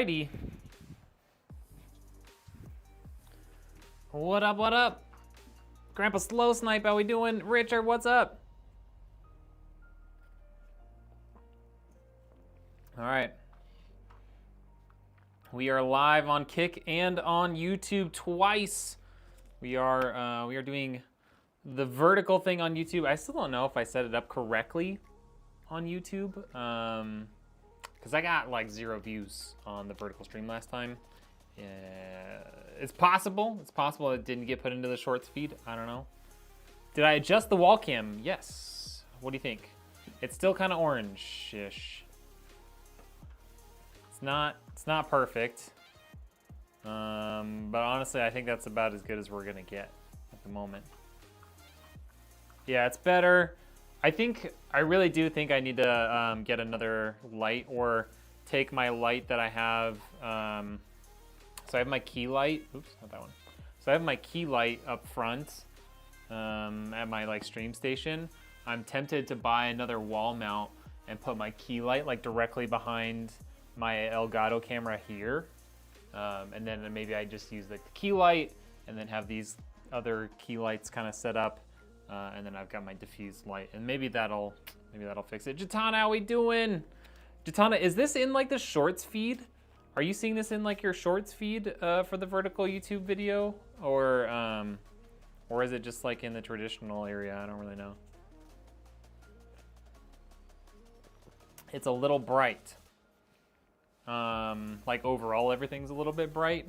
Alrighty. What up, what up? Grandpa Slow Snipe, how we doing? Richard, what's up? All right. We are live on Kick and on YouTube twice. We are doing the vertical thing on YouTube. I still don't know if I set it up correctly on YouTube, because I got like 0 views on the vertical stream last time. It's possible. It's possible it didn't get put into the shorts feed. I don't know. Did I adjust the wall cam? Yes. What do you think? It's still kind of orange-ish. It's not perfect. But honestly, I think that's about as good as we're gonna get at the moment. Yeah, it's better. I really do think I need to get another light, or take my light that I have. So I have my key light. Oops, not that one. So I have my key light up front at my like stream station. I'm tempted to buy another wall mount and put my key light like directly behind my Elgato camera here. And then maybe I just use like the key light and then have these other key lights kind of set up. And then I've got my diffuse light, and maybe that'll fix it. Jatana, how we doing? Jatana, is this in like the shorts feed? Are you seeing this in like your shorts feed for the vertical YouTube video, or is it just like in the traditional area? I don't really know. It's a little bright. Like overall, everything's a little bit bright.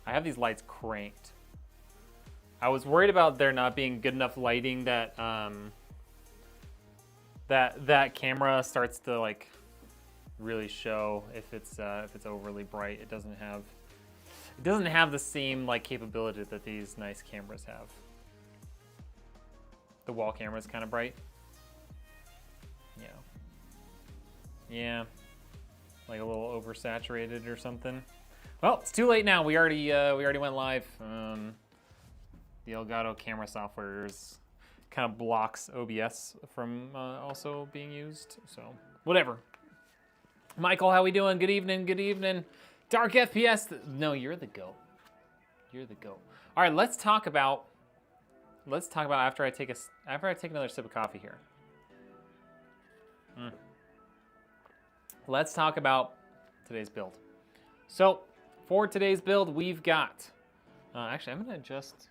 I have these lights cranked. I was worried about there not being good enough lighting that that camera starts to like really show if it's overly bright. It doesn't have the same like capability that these nice cameras have. The wall camera is kind of bright. Yeah, like a little oversaturated or something. Well, it's too late now. We already went live. The Elgato camera software kind of blocks OBS from also being used, so whatever. Michael, how we doing? Good evening, good evening. Dark FPS, no, you're the GOAT. You're the GOAT. All right, let's talk about after I take another sip of coffee here. Let's talk about today's build. So for today's build, we've got, actually I'm gonna adjust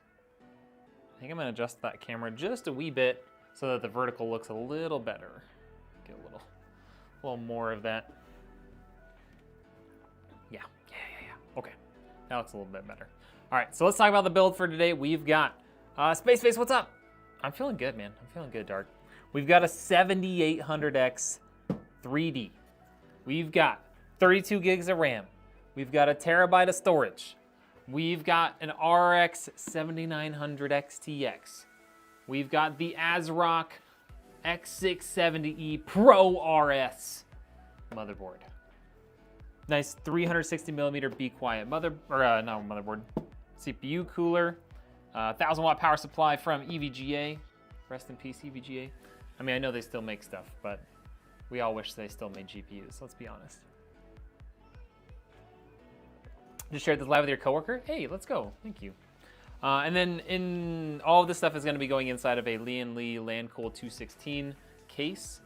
that camera just a wee bit so that the vertical looks a little better. Get a little more of that. Yeah. Okay, that looks a little bit better. All right, so let's talk about the build for today. We've got, Space Face, what's up? I'm feeling good, man. I'm feeling good, Dark. We've got a 7800X 3D. We've got 32 gigs of RAM. We've got a terabyte of storage. We've got an RX 7900 XTX. We've got the ASRock X670E Pro RS motherboard. Nice 360 millimeter Be Quiet motherboard. CPU cooler. 1000 watt power supply from EVGA. Rest in peace, EVGA. I mean, I know they still make stuff, but we all wish they still made GPUs, let's be honest. Just shared this live with your coworker. Hey, let's go. Thank you. And then all of this stuff is going to be going inside of a Lian Li Landcool 216 case,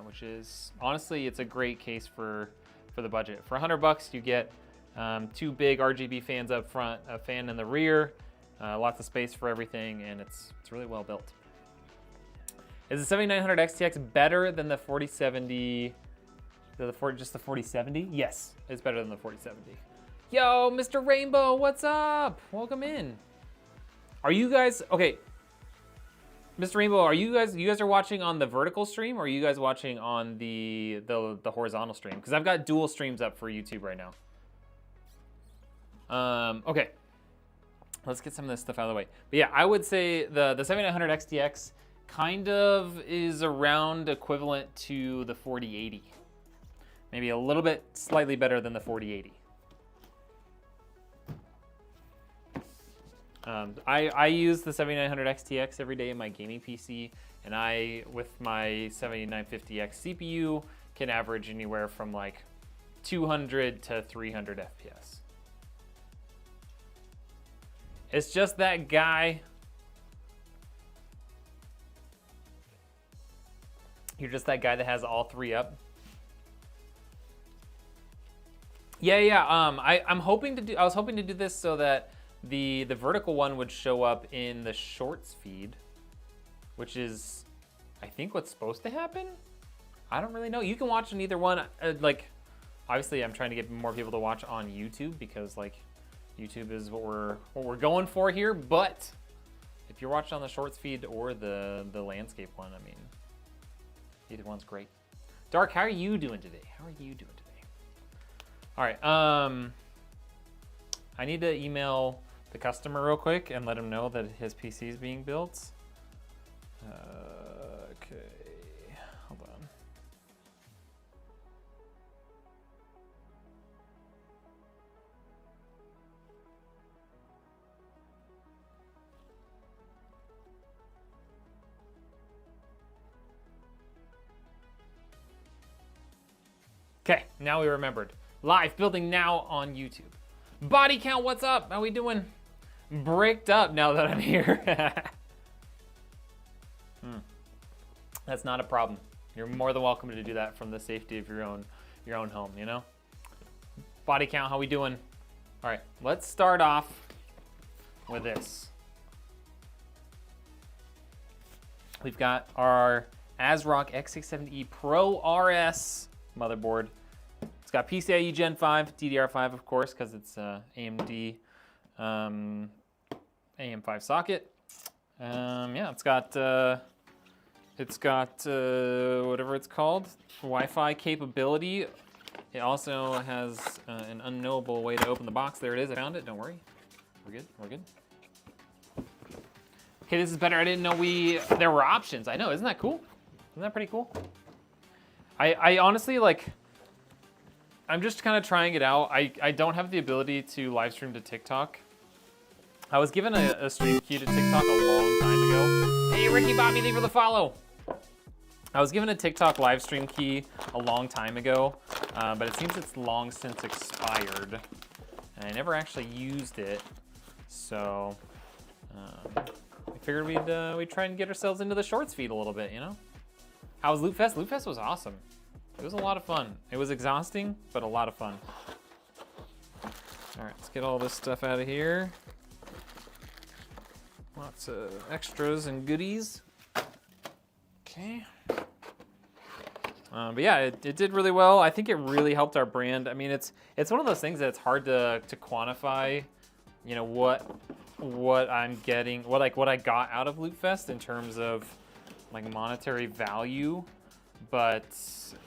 which is honestly, it's a great case for the budget. For $100, you get 2 big RGB fans up front, a fan in the rear, lots of space for everything, and it's really well built. Is the 7900 XTX better than the 4070? Just the 4070? Yes, it's better than the 4070. Yo, Mr. Rainbow, what's up? Welcome in. Are you guys, okay, Mr. Rainbow, are you guys are watching on the vertical stream, or are you guys watching on the horizontal stream? Because I've got dual streams up for YouTube right now. Okay, let's get some of this stuff out of the way. But yeah, I would say the 7900 XTX kind of is around equivalent to the 4080. Maybe a little bit slightly better than the 4080. I use the 7900 XTX every day in my gaming PC, and I, with my 7950X CPU, can average anywhere from like 200 to 300 FPS. It's just that guy. You're just that guy that has all three up. Yeah. I'm hoping to do. I was hoping to do this so that the vertical one would show up in the shorts feed, which is, I think, what's supposed to happen. I don't really know. You can watch on either one. Like, obviously, I'm trying to get more people to watch on YouTube because, like, YouTube is what we're going for here. But if you're watching on the shorts feed or the landscape one, I mean, either one's great. Dark, how are you doing today? How are you doing today? All right. I need to email the customer real quick and let him know that his PC is being built. Okay. Hold on. Okay, now we remembered. Live building now on YouTube. Body count, what's up? How we doing? Bricked up now that I'm here. That's not a problem. You're more than welcome to do that from the safety of your own home, you know? Body count, how we doing? All right, let's start off with this. We've got our ASRock X670E Pro RS motherboard. It's got PCIe Gen 5, DDR5, of course, because it's AMD AM5 socket. Yeah, it's got whatever it's called, Wi-Fi capability. It also has an unknowable way to open the box. There it is. I found it. Don't worry. We're good. We're good. Okay, this is better. I didn't know there were options. I know. Isn't that cool? Isn't that pretty cool? I honestly, like, I'm just kind of trying it out. I don't have the ability to live stream to TikTok. I was given a stream key to TikTok a long time ago. Hey, Ricky Bobby, thank you for the follow. I was given a TikTok live stream key a long time ago, but it seems it's long since expired. And I never actually used it. So I figured we'd try and get ourselves into the shorts feed a little bit, you know? How was Loot Fest? Loot Fest was awesome. It was a lot of fun. It was exhausting, but a lot of fun. All right, let's get all this stuff out of here. Lots of extras and goodies. Okay. But yeah, it did really well. I think it really helped our brand. I mean, it's one of those things that it's hard to quantify, you know, what I'm getting, what I got out of Loot Fest in terms of like monetary value. But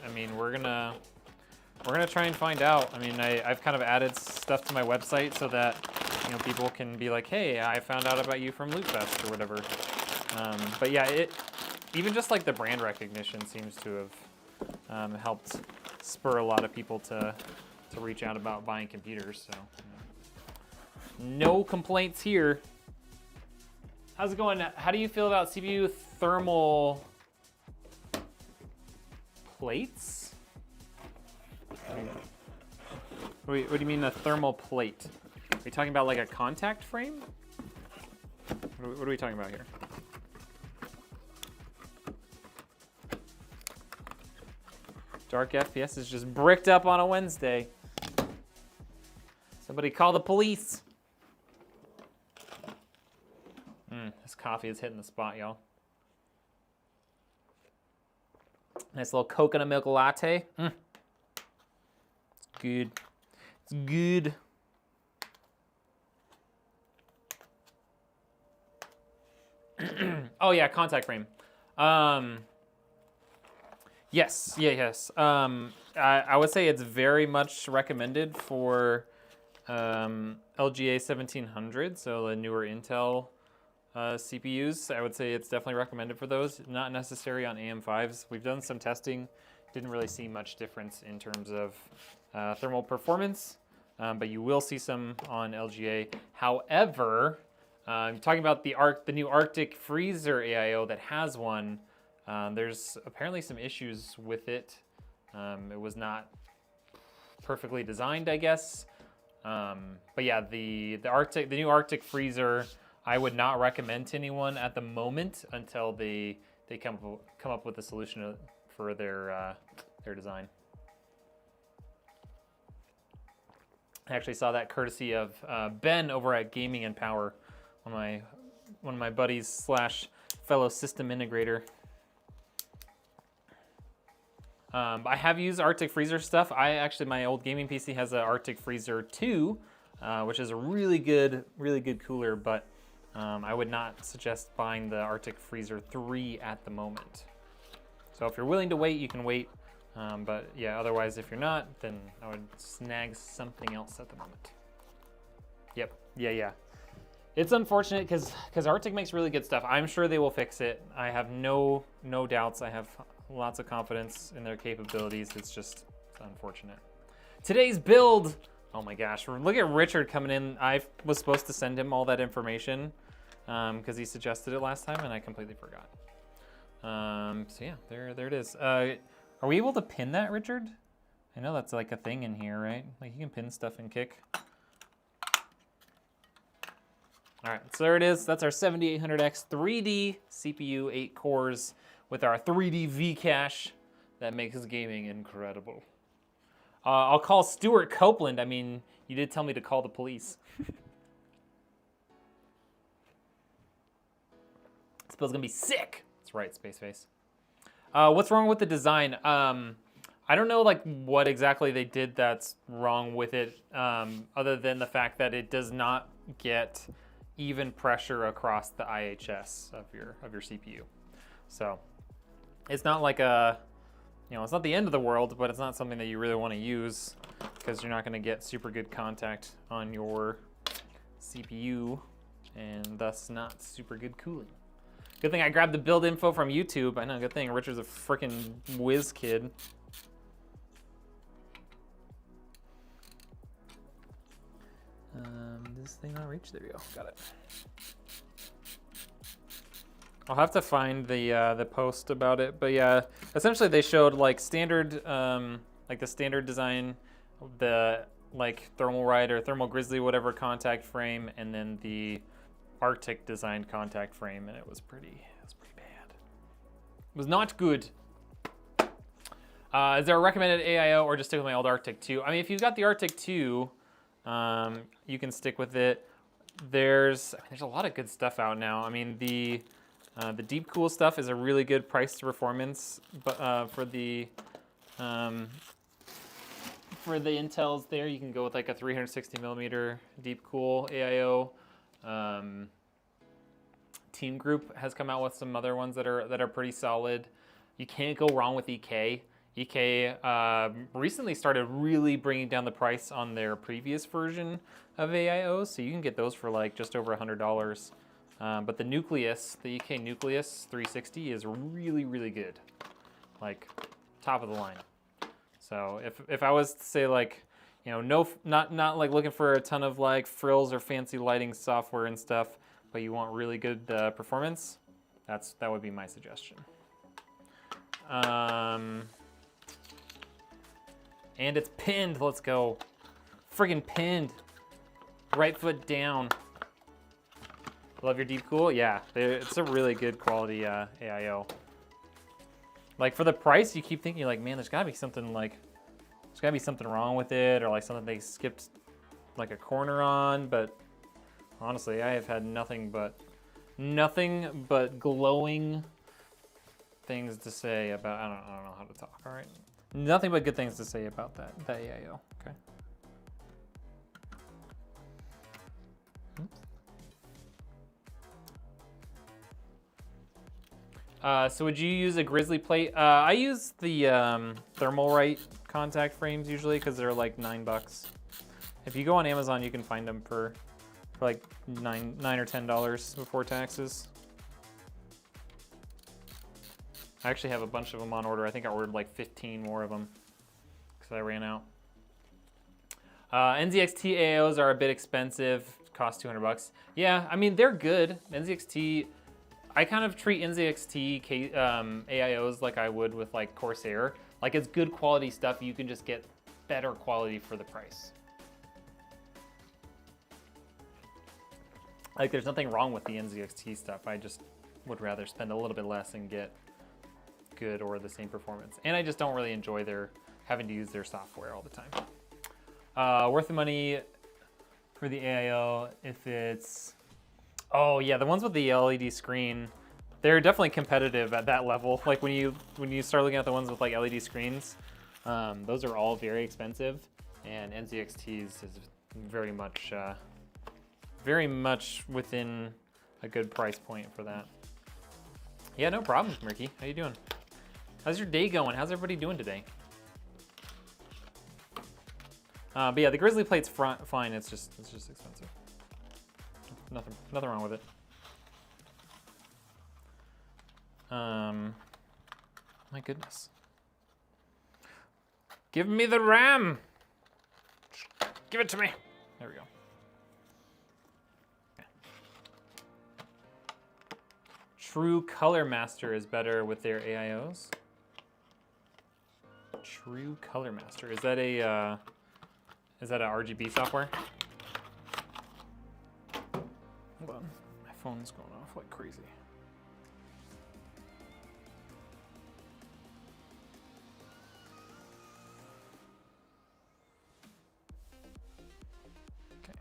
I mean, we're gonna try and find out. I mean, I've kind of added stuff to my website so that, you know, people can be like, hey, I found out about you from Loot Fest or whatever. But yeah, even just like the brand recognition seems to have helped spur a lot of people to reach out about buying computers. So no complaints here. How's it going? How do you feel about CPU thermal plates? What do you mean a thermal plate? Are you talking about like a contact frame? What are we talking about here? Dark FPS is just bricked up on a Wednesday. Somebody call the police. This coffee is hitting the spot, y'all. Nice little coconut milk latte. It's good. It's good. Oh yeah, contact frame. Yes. I would say it's very much recommended for LGA 1700, so the newer Intel CPUs. I would say it's definitely recommended for those. Not necessary on AM5s. We've done some testing. Didn't really see much difference in terms of thermal performance, but you will see some on LGA. However, talking about the new Arctic Freezer AIO that has one, there's apparently some issues with it. It was not perfectly designed, I guess. But yeah, the new Arctic freezer, I would not recommend to anyone at the moment until they come up with a solution for their design. I actually saw that courtesy of Ben over at Gaming and Power, one of my buddies slash fellow system integrator. I have used Arctic Freezer stuff. My old gaming PC has an Arctic Freezer 2, which is a really good cooler, but I would not suggest buying the Arctic Freezer 3 at the moment. So if you're willing to wait, you can wait. But yeah, otherwise, if you're not, then I would snag something else at the moment. Yep, yeah. It's unfortunate because Arctic makes really good stuff. I'm sure they will fix it. I have no doubts. I have lots of confidence in their capabilities. It's unfortunate. Today's build, oh my gosh, look at Richard coming in. I was supposed to send him all that information because he suggested it last time and I completely forgot. So yeah, there it is. Are we able to pin that, Richard? I know that's like a thing in here, right? Like you can pin stuff in Kick. All right, so there it is. That's our 7800X 3D CPU, 8 cores with our 3D V-cache that makes gaming incredible. I'll call Stuart Copeland. I mean, you did tell me to call the police. This build's gonna be sick. That's right, Spaceface. What's wrong with the design? I don't know like what exactly they did that's wrong with it, other than the fact that it does not get even pressure across the IHS of your CPU. So it's not like it's not the end of the world, but it's not something that you really want to use because you're not going to get super good contact on your CPU and thus not super good cooling. Good thing I grabbed the build info from YouTube. I know, good thing Richard's a freaking whiz kid. This thing not reach? There you go. Got it. I'll have to find the post about it, but yeah, essentially they showed like standard, like the standard design, the like thermal ride or thermal grizzly, whatever contact frame, and then the Arctic designed contact frame, and it was pretty bad. It was not good. Is there a recommended AIO or just stick with my old Arctic 2? I mean, if you've got the Arctic 2, you can stick with it. There's a lot of good stuff out now. I mean, the deep cool stuff is a really good price to performance, but for the Intels there, you can go with like a 360 millimeter deep cool AIO. Team Group has come out with some other ones that are pretty solid. You can't go wrong with EK. EK recently started really bringing down the price on their previous version of AIOs, so you can get those for like just over $100. But the Nucleus, the EK Nucleus 360 is really good, like top of the line. So if I was to say like, not like looking for a ton of like frills or fancy lighting software and stuff, but you want really good performance, that would be my suggestion. And it's pinned. Let's go. Friggin' pinned. Right foot down. Love your deep cool? Yeah, it's a really good quality AIO. Like for the price, you keep thinking like, man, there's gotta be something wrong with it, or like something they skipped like a corner on. But honestly, I have had nothing but glowing things to say about. I don't know how to talk. All right, nothing but good things to say about that AIO. Okay. So would you use a grizzly plate? I use the Thermalright contact frames usually because they're like $9. If you go on Amazon, you can find them for like $9 or $10 before taxes. I actually have a bunch of them on order. I think I ordered like 15 more of them because I ran out. NZXT AIOs are a bit expensive. Cost $200. Yeah, I mean they're good. NZXT. I kind of treat NZXT AIOs like I would with like Corsair. Like it's good quality stuff you can just get better quality for the price. Like, there's nothing wrong with the NZXT stuff. I just would rather spend a little bit less and get good or the same performance. And I just don't really enjoy having to use their software all the time. Worth the money for the AIO if it's... Oh yeah, the ones with the LED screen, they're definitely competitive at that level. Like when you start looking at the ones with like LED screens, those are all very expensive, and NZXT's is very much within a good price point for that. Yeah, no problem, Murky. How you doing? How's your day going? How's everybody doing today? But yeah, the Grizzly Plate's fine. It's just expensive. Nothing wrong with it. My goodness. Give me the RAM. Give it to me. There we go. Okay. True Color Master is better with their AIOs. True Color Master. Is that a RGB software? Hold on. My phone's going off like crazy. Okay.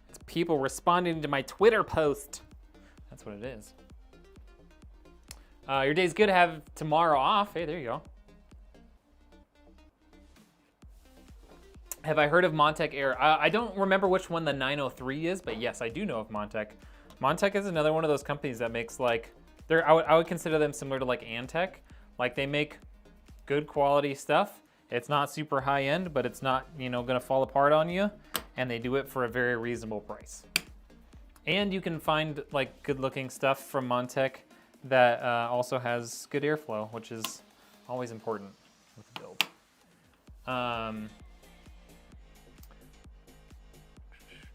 It's people responding to my Twitter post. That's what it is. Your day's good to have tomorrow off. Hey, there you go. Have I heard of Montec Air? I don't remember which one the 903 is, but yes, I do know of Montec. Montec is another one of those companies that makes like, I would consider them similar to like Antec. Like they make good quality stuff. It's not super high end, but it's not, gonna fall apart on you. And they do it for a very reasonable price. And you can find like good looking stuff from Montec that also has good airflow, which is always important with the build.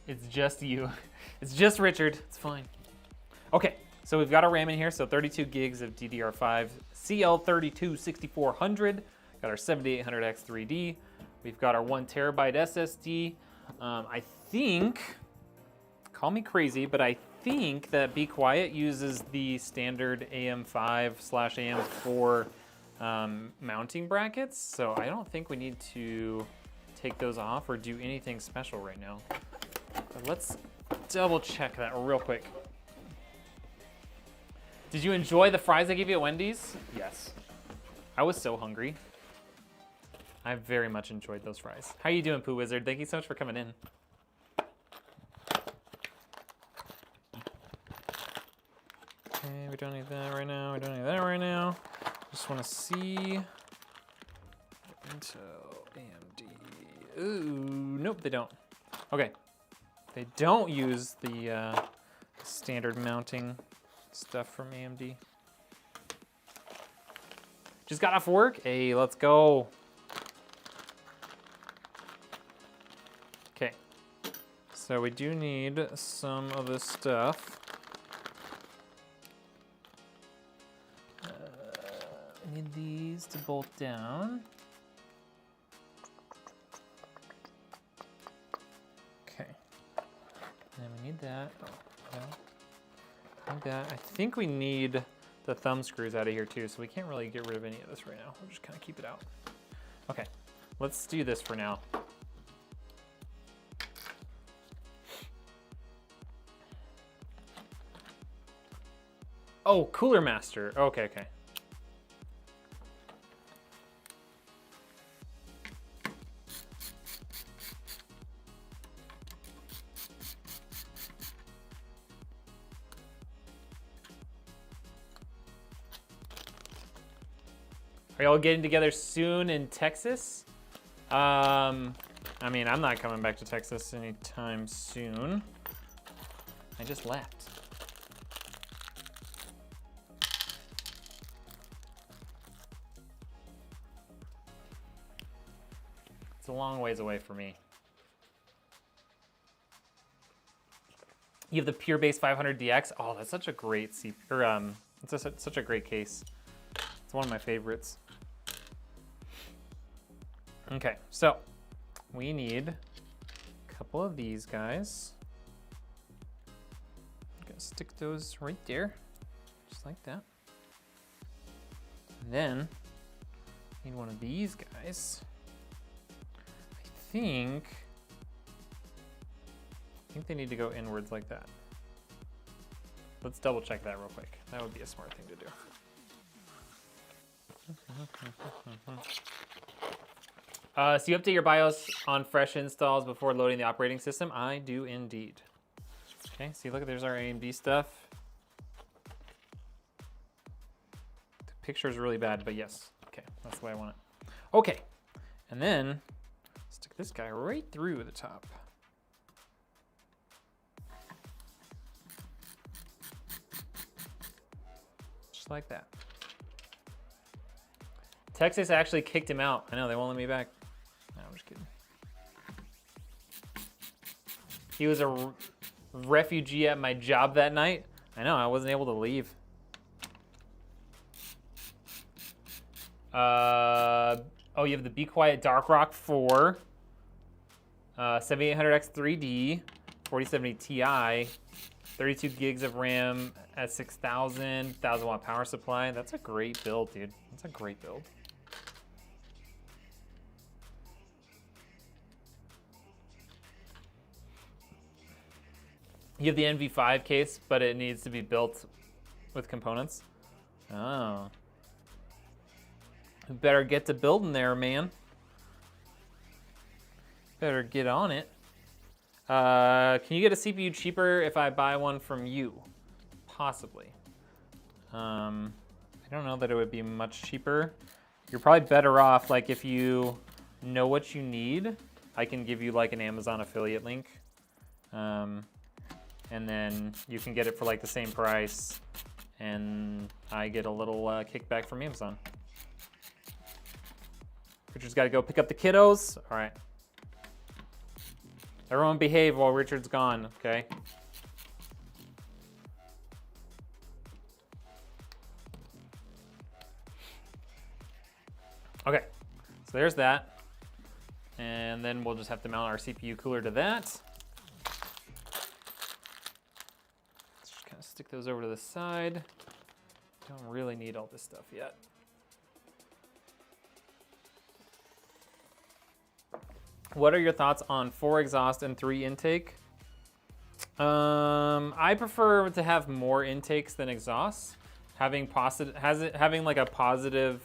It's just you. It's just Richard. It's fine. Okay, so we've got our RAM in here. So 32 gigs of DDR5 CL32-6400. Got our 7800X 3D. We've got our 1 terabyte SSD. I think, call me crazy, but I think that Be Quiet uses the standard AM5/AM4 mounting brackets. So I don't think we need to take those off or do anything special right now. But let's double check that real quick. Did you enjoy the fries I gave you at Wendy's? Yes. I was so hungry. I very much enjoyed those fries. How you doing, Pooh Wizard? Thank you so much for coming in. Okay, we don't need that right now. We don't need that right now. Just want to see. Intel, AMD. Ooh, nope, they don't. Okay. They don't use the standard mounting stuff from AMD. Just got off work. Hey, let's go. Okay. So we do need some of this stuff. I need these to bolt down. And we need that. Oh, no. Need that. I think we need the thumb screws out of here too, so we can't really get rid of any of this right now. We'll just kind of keep it out. Okay, let's do this for now. Oh, Cooler Master. Okay, okay. Are y'all getting together soon in Texas? I mean, I'm not coming back to Texas anytime soon. I just left. It's a long ways away for me. You have the Pure Base 500DX. Oh, that's such a great it's such a great case. It's one of my favorites. Okay, so we need a couple of these guys. I'm gonna stick those right there, just like that. And then need one of these guys. I think they need to go inwards like that. Let's double check that real quick. That would be a smart thing to do. So you update your BIOS on fresh installs before loading the operating system? I do indeed. Okay, see, look, there's our AMD stuff. The picture is really bad, but yes. Okay, that's the way I want it. Okay, and then stick this guy right through the top. Just like that. Texas actually kicked him out. I know, they won't let me back. No, I'm just kidding. He was a refugee at my job that night. I know, I wasn't able to leave. Oh, you have the Be Quiet Dark Rock 4, 7800X 3D, 4070 Ti, 32 gigs of RAM at 6,000, 1,000 watt power supply. That's a great build, dude. That's a great build. You have the NV5 case, but it needs to be built with components. Oh. Better get to building there, man. Better get on it. Can you get a CPU cheaper if I buy one from you? Possibly. I don't know that it would be much cheaper. You're probably better off, like, if you know what you need, I can give you like an Amazon affiliate link. And then you can get it for like the same price, and I get a little kickback from Amazon. Richard's got to go pick up the kiddos. All right. Everyone behave while Richard's gone, okay? Okay, so there's that. And then we'll just have to mount our CPU cooler to that. Let's just kind of stick those over to the side. Don't really need all this stuff yet. What are your thoughts on 4 exhaust and 3 intake? I prefer to have more intakes than exhausts. Having like a positive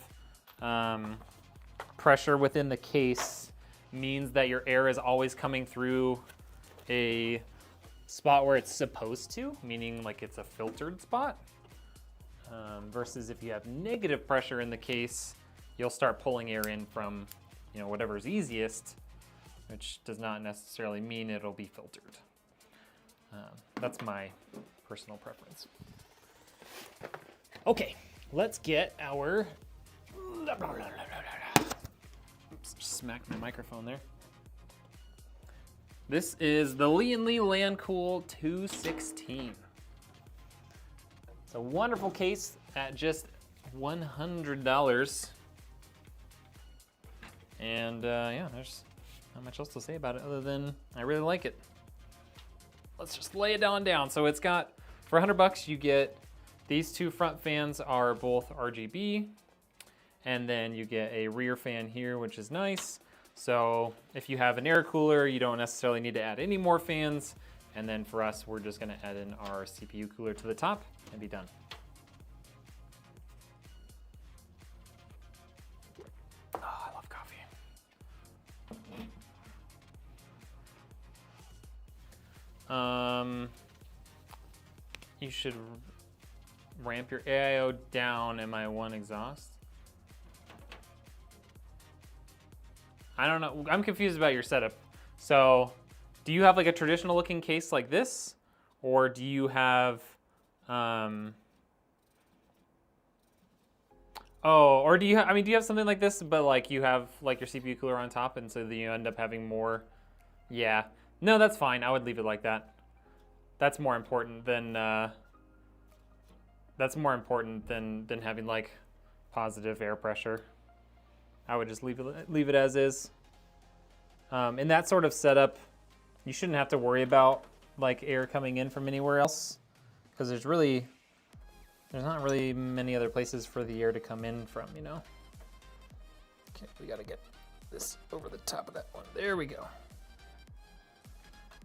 pressure within the case means that your air is always coming through a spot where it's supposed to, meaning like it's a filtered spot. Versus if you have negative pressure in the case, you'll start pulling air in from, you know, whatever's easiest, which does not necessarily mean it'll be filtered. That's my personal preference. Okay, let's get our... Oops, just smacked my microphone there. This is the Lee & Lee Landcool 216. It's a wonderful case at just $100. And yeah, there's not much else to say about it other than I really like it. Let's just lay it down. So it's got, for $100 you get, these 2 front fans are both RGB, and then you get a rear fan here, which is nice. So if you have an air cooler, you don't necessarily need to add any more fans. And then for us, we're just gonna add in our CPU cooler to the top and be done. Oh, I love coffee. You should ramp your AIO down. Am I 1 exhaust? I don't know. I'm confused about your setup. So do you have like a traditional looking case like this? Or do you have, or do you have, do you have something like this, but like you have like your CPU cooler on top, and so then you end up having more? Yeah. No, that's fine. I would leave it like that. That's more important than having like positive air pressure. I would just leave it as is. In that sort of setup, you shouldn't have to worry about like air coming in from anywhere else, because there's not really many other places for the air to come in from, you know. Okay, we gotta get this over the top of that one. There we go.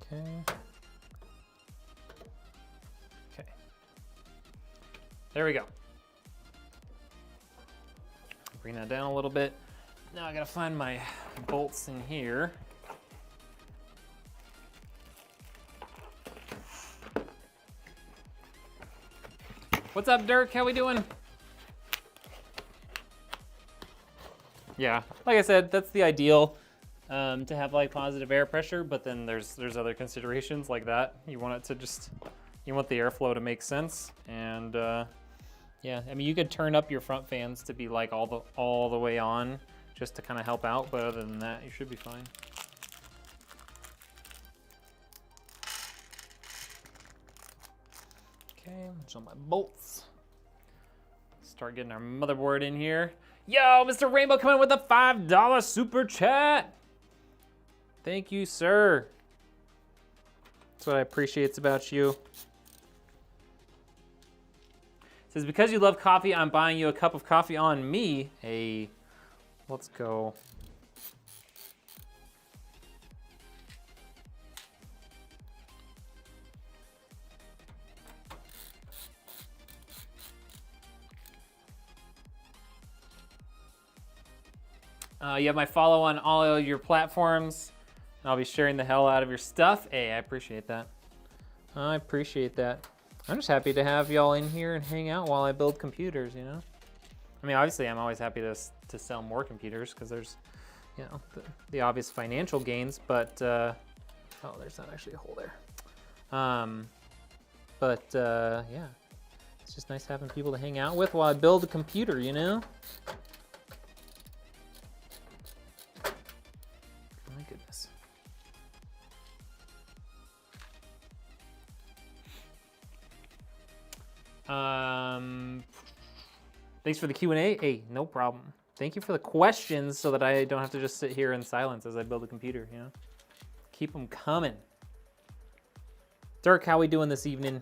Okay. Okay. There we go. Bring that down a little bit. Now I gotta find my bolts in here. What's up, Dirk? How we doing? Yeah, like I said, that's the ideal, to have like positive air pressure, but then there's other considerations like that. You want you want the airflow to make sense, and yeah, I mean, you could turn up your front fans to be like all the way on, just to kind of help out, but other than that, you should be fine. Okay, so my bolts. Start getting our motherboard in here. Yo, Mr. Rainbow coming with a $5 super chat. Thank you, sir. That's what I appreciate about you. It says, because you love coffee, I'm buying you a cup of coffee on me. Hey, let's go. You have my follow on all your platforms, and I'll be sharing the hell out of your stuff. Hey, I appreciate that. I appreciate that. I'm just happy to have y'all in here and hang out while I build computers, you know? I mean, obviously, I'm always happy to sell more computers, because there's, you know, the obvious financial gains, but, oh, there's not actually a hole there. Yeah, it's just nice having people to hang out with while I build a computer, you know? My goodness. Thanks for the Q&A. Hey, no problem. Thank you for the questions so that I don't have to just sit here in silence as I build a computer, you know? Keep them coming. Dirk, how we doing this evening?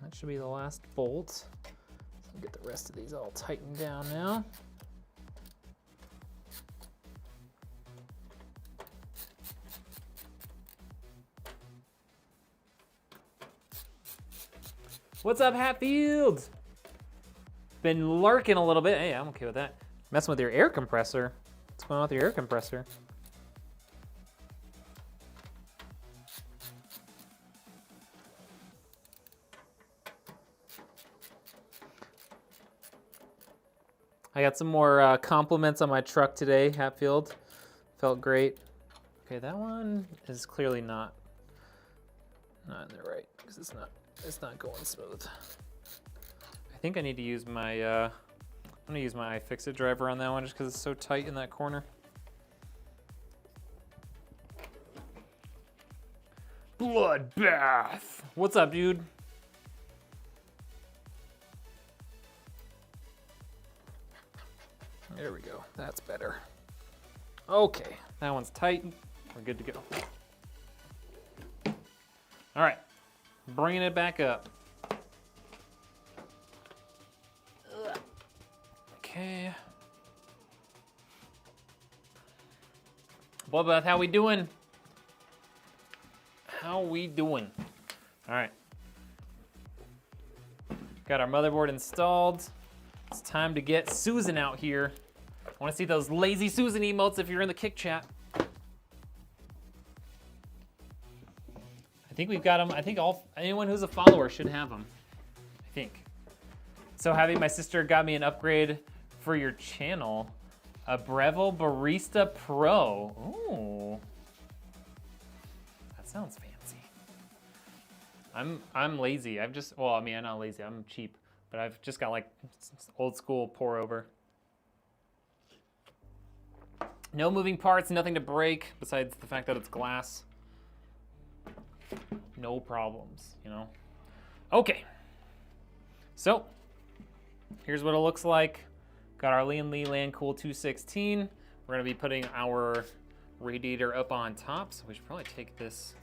That should be the last bolt. So I'll get the rest of these all tightened down now. What's up, Hatfield? Been lurking a little bit. Hey, I'm okay with that. Messing with your air compressor. What's going on with your air compressor? I got some more compliments on my truck today, Hatfield. Felt great. Okay, that one is clearly not in there right, because it's not going smooth. I think I need to use my I'm gonna use my iFixit driver on that one just because it's so tight in that corner. Bloodbath. What's up, dude? There we go. That's better. Okay, that one's tight. We're good to go. All right, bringing it back up. Okay. Bloodbath, how we doing? How we doing? All right. Got our motherboard installed. It's time to get Susan out here. I want to see those lazy Susan emotes if you're in the Kick chat. I think we've got them. I think anyone who's a follower should have them. I think. So having my sister got me an upgrade for your channel, a Breville Barista Pro. Ooh. sounds fancy. I'm lazy. Well, I mean, I'm not lazy. I'm cheap, but I've just got like old school pour over. No moving parts, nothing to break besides the fact that it's glass. No problems, you know. Okay. So, here's what it looks like. Got our Lian Li Landcool 216. We're gonna be putting our radiator up on top, so we should probably take this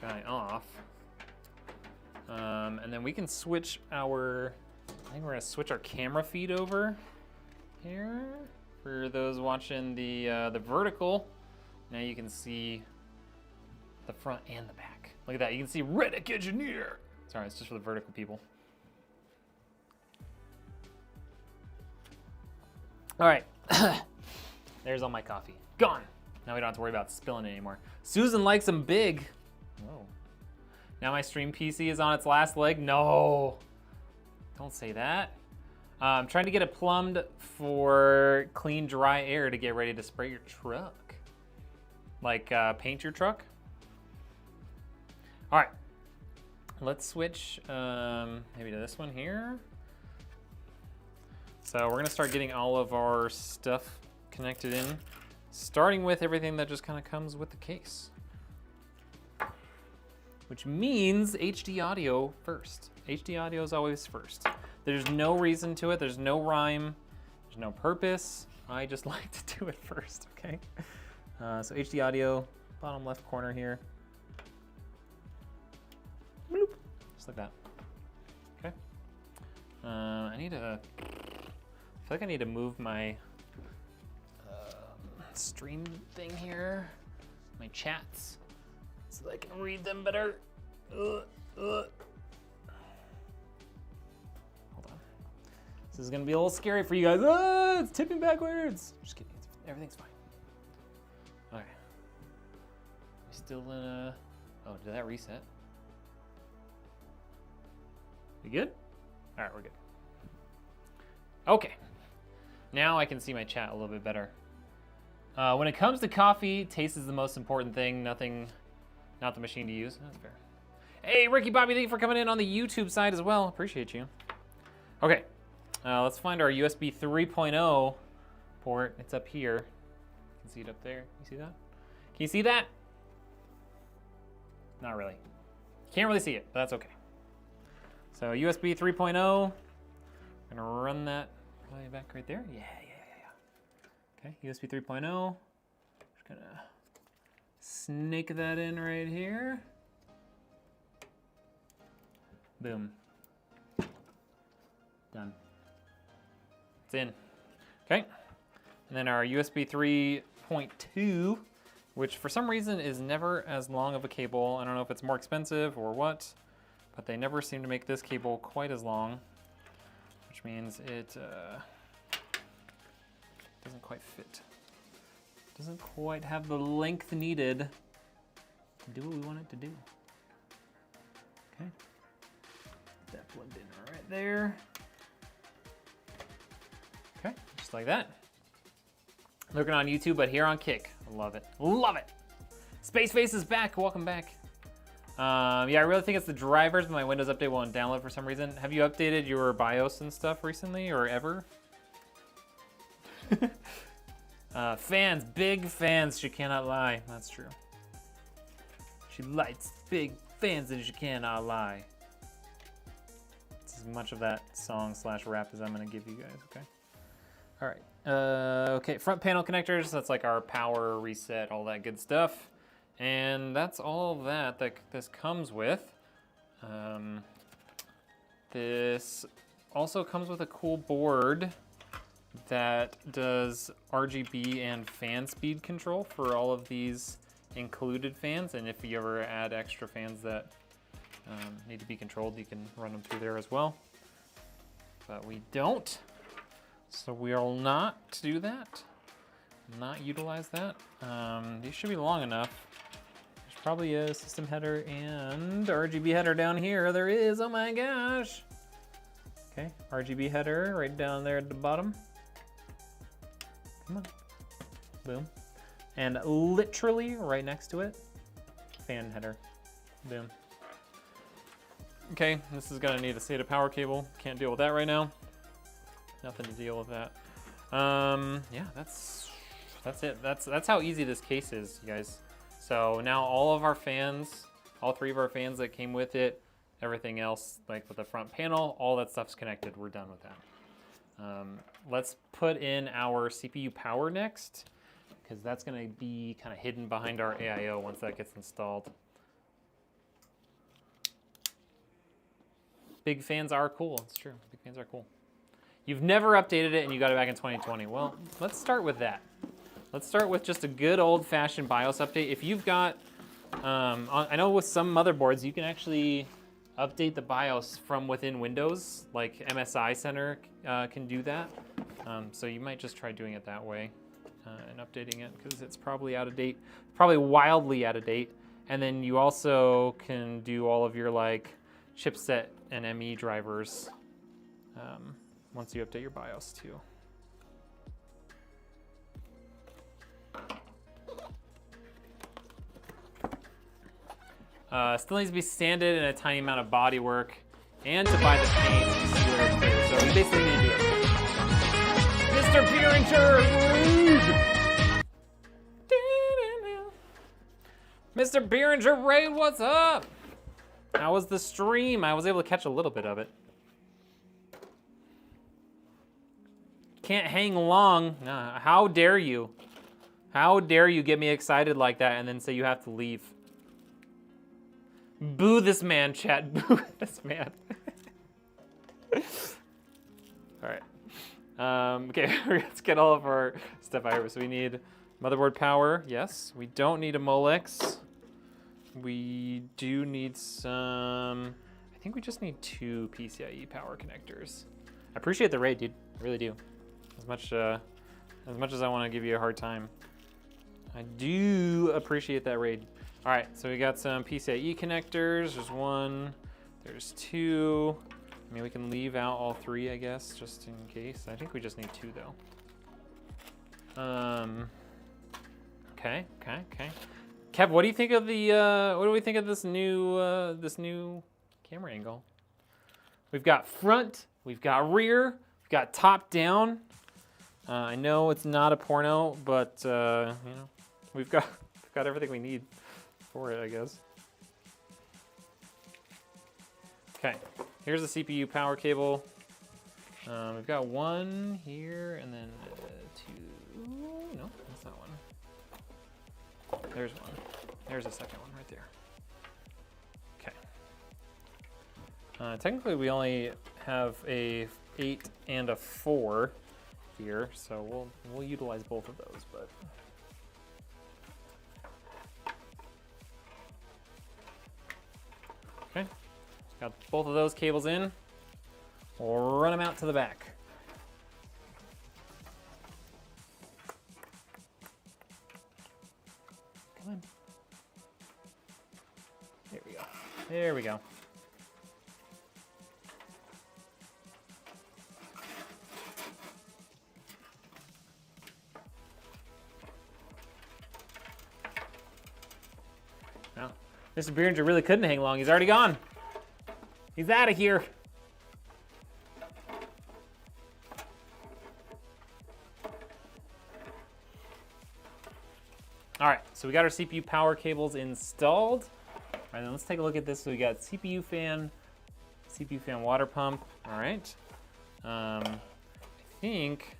guy off. And then we can switch I think we're gonna switch our camera feed over here. For those watching the vertical, now you can see the front and the back. Look at that, you can see Reddick Engineer. Sorry, it's just for the vertical people. All right, there's all my coffee. Gone. Now we don't have to worry about spilling it anymore. Susan likes them big. Whoa. Now my stream PC is on its last leg. No, don't say that. I'm trying to get it plumbed for clean, dry air to get ready to spray your truck. Like paint your truck. All right, let's switch maybe to this one here. So we're gonna start getting all of our stuff connected in, starting with everything that just kind of comes with the case. Which means HD audio first. HD audio is always first. There's no reason to it, there's no rhyme, there's no purpose. I just like to do it first, okay? So HD audio, bottom left corner here. Bloop, just like that, okay? I feel like I need to move my stream thing here, my chats, so that I can read them better. Hold on. This is gonna be a little scary for you guys. Ah, it's tipping backwards. Just kidding, everything's fine. Okay. We still in a, oh, did that reset? We good? All right, we're good. Okay. Now I can see my chat a little bit better. When it comes to coffee, taste is the most important thing. Not the machine to use. That's fair. Hey, Ricky Bobby, thank you for coming in on the YouTube side as well. Appreciate you. Okay, let's find our USB 3.0 port. It's up here. You can see it up there. You see that? Can you see that? Not really. Can't really see it, but that's okay. So USB 3.0. I'm gonna run that probably back right there. Yeah. Okay, USB 3.0. Just gonna snake that in right here. Boom. Done. It's in. Okay. And then our USB 3.2, which for some reason is never as long of a cable. I don't know if it's more expensive or what, but they never seem to make this cable quite as long, which means it doesn't quite fit. Doesn't quite have the length needed to do what we want it to do. Okay. That plugged in right there. Okay, just like that. Looking on YouTube, but here on Kick. Love it. Love it. Space Face is back. Welcome back. Yeah, I really think it's the drivers, but my Windows update won't download for some reason. Have you updated your BIOS and stuff recently or ever? Fans, big fans, she cannot lie. That's true. She lights big fans and she cannot lie. It's as much of that song / rap as I'm gonna give you guys, okay? All right, okay, front panel connectors, that's like our power reset, all that good stuff. And that's all that this comes with. This also comes with a cool board that does RGB and fan speed control for all of these included fans. And if you ever add extra fans that need to be controlled, you can run them through there as well. But we don't, so we'll not do that, not utilize that. These should be long enough. There's probably a system header and RGB header down here. There is, oh my gosh. Okay, RGB header right down there at the bottom. Come on, boom. And literally right next to it, fan header. Boom. Okay, this is gonna need a SATA power cable. Can't deal with that right now. Nothing to deal with that. Yeah, that's it. That's how easy this case is, you guys. So now all of our fans, all 3 of our fans that came with it, everything else, like with the front panel, all that stuff's connected. We're done with that. Let's put in our CPU power next, because that's gonna be kind of hidden behind our AIO once that gets installed. Big fans are cool, it's true, big fans are cool. You've never updated it and you got it back in 2020. Well, let's start with that. Let's start with just a good old-fashioned BIOS update. If you've got, I know with some motherboards, you can actually update the BIOS from within Windows, like MSI Center can do that. So you might just try doing it that way and updating it, because it's probably out of date, probably wildly out of date. And then you also can do all of your like chipset and ME drivers once you update your BIOS too. Still needs to be sanded and a tiny amount of body work, and to buy the paint and sealer clear. So we basically need to do it. Mr. Beeringer! Mr. Beeringer Ray, what's up? How was the stream? I was able to catch a little bit of it. Can't hang long. How dare you? How dare you get me excited like that and then say you have to leave? Boo this man, chat. Boo this man. All right. Okay, let's get all of our stuff out here. So we need motherboard power. Yes. We don't need a Molex. We do need some. I think we just need 2 PCIe power connectors. I appreciate the raid, dude. I really do. As much as I want to give you a hard time, I do appreciate that raid. All right, so we got some PCIe connectors. There's 1, there's 2. I mean, we can leave out all 3, I guess, just in case. I think we just need 2 though. Okay. Kev, what do you think of the? What do we think of this new camera angle? We've got front, we've got rear, we've got top down. I know it's not a porno, but you know, we've got everything we need for it, I guess. Okay, here's the CPU power cable. We've got 1 here, and then 2. No, that's not 1. There's 1. There's a second one right there. Okay. Technically, we only have a 8 and a 4 here, so we'll utilize both of those, but. Okay, got both of those cables in. We'll run them out to the back. Come on. There we go. There we go. Now, Mr. Beeringer really couldn't hang long. He's already gone. He's out of here. All right, so we got our CPU power cables installed. All right, then let's take a look at this. So we got CPU fan water pump. All right. I think,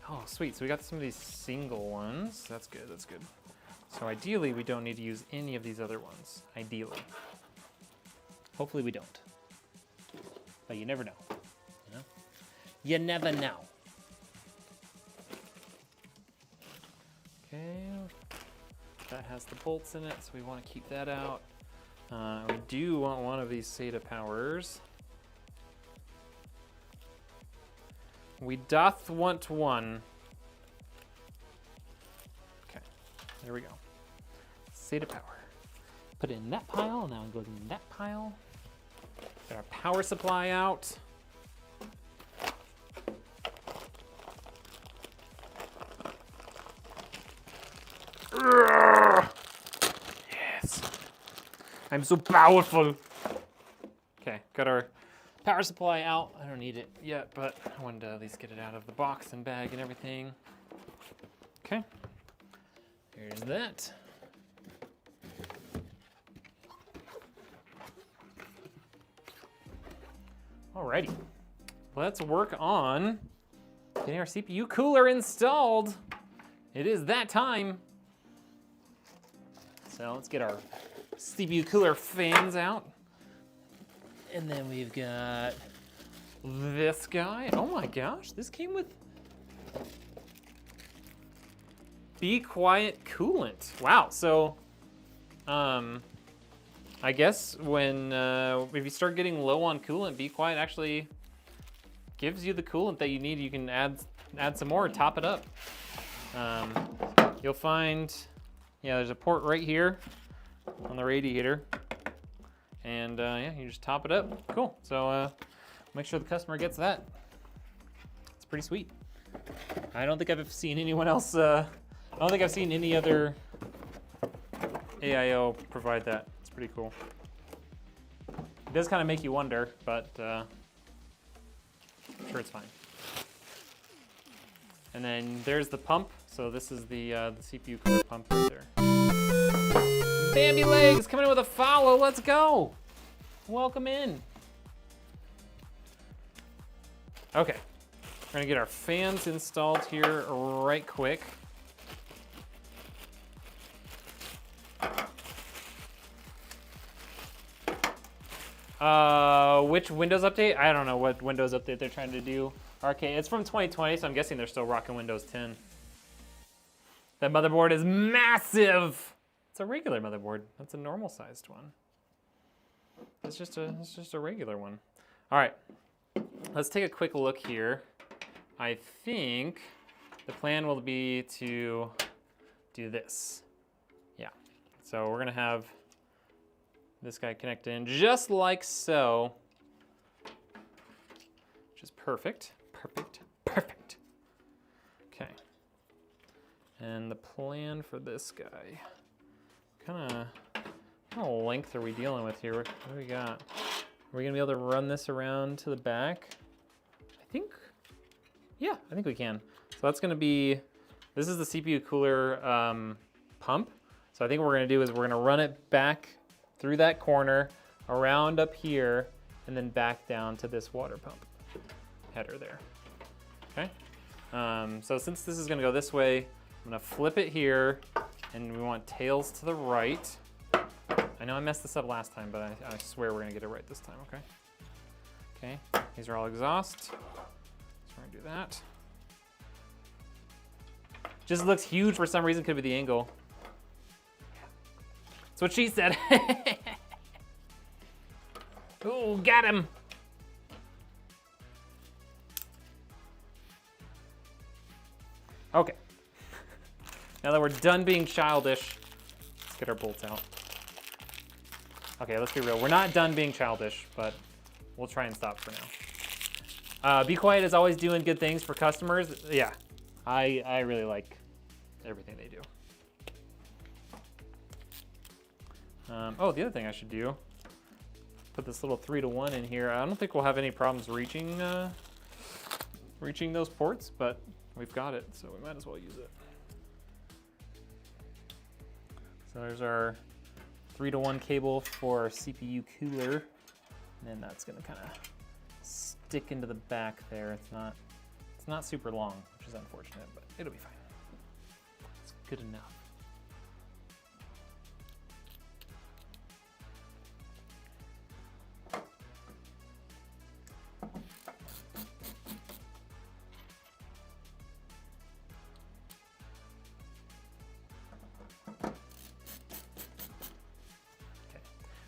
oh, sweet. So we got some of these single ones. That's good, that's good. So ideally, we don't need to use any of these other ones, ideally. Hopefully we don't. But you never know. You know? You never know. Okay. That has the bolts in it, so we want to keep that out. We do want one of these SATA powers. We doth want one. Okay, there we go. SATA power. Put it in that pile, now it goes in that pile. Got our power supply out. Yes. I'm so powerful. Okay, got our power supply out. I don't need it yet, but I wanted to at least get it out of the box and bag and everything. Okay, here's that. Alrighty, let's work on getting our CPU cooler installed. It is that time. So let's get our CPU cooler fans out. And then we've got this guy. Oh my gosh, this came with Be Quiet coolant. Wow, so I guess when if you start getting low on coolant, Be Quiet actually gives you the coolant that you need. You can add some more, top it up. You'll find, yeah, there's a port right here on the radiator. And yeah, you just top it up. Cool, so make sure the customer gets that. It's pretty sweet. I don't think I've seen anyone else, I don't think I've seen any other AIO provide that. It's pretty cool. It does kind of make you wonder, but I'm sure it's fine. And then there's the pump. So this is the CPU cooler pump right there. Bambi Legs coming in with a follow. Let's go. Welcome in. Okay, we're gonna get our fans installed here right quick. Which Windows update? I don't know what Windows update they're trying to do. Okay, it's from 2020, so I'm guessing they're still rocking Windows 10. That motherboard is massive. It's a regular motherboard. That's a normal sized one. It's just a regular one. All right, let's take a quick look here. I think the plan will be to do this. Yeah, so we're gonna have this guy connect in just like so, which is perfect, perfect, perfect. Okay, and the plan for this guy, what kind of length are we dealing with here? What do we got? Are we gonna be able to run this around to the back? I think, yeah, I think we can. So that's gonna be, this is the CPU cooler pump. So I think what we're gonna do is we're gonna run it back through that corner, around up here, and then back down to this water pump header there, okay? So since this is gonna go this way, I'm gonna flip it here, and we want tails to the right. I know I messed this up last time, but I swear we're gonna get it right this time, okay? Okay, these are all exhaust. So we're gonna do that. Just looks huge for some reason, could be the angle. That's what she said. Ooh, got him. Okay. Now that we're done being childish, let's get our bolts out. Okay, let's be real. We're not done being childish, but we'll try and stop for now. Be Quiet is always doing good things for customers. Yeah, I really like everything they do. Oh, the other thing I should do, put this little 3-to-1 in here. I don't think we'll have any problems reaching those ports, but we've got it, so we might as well use it. So there's our 3-to-1 cable for our CPU cooler, and then that's gonna kind of stick into the back there. It's not super long, which is unfortunate, but it'll be fine. It's good enough.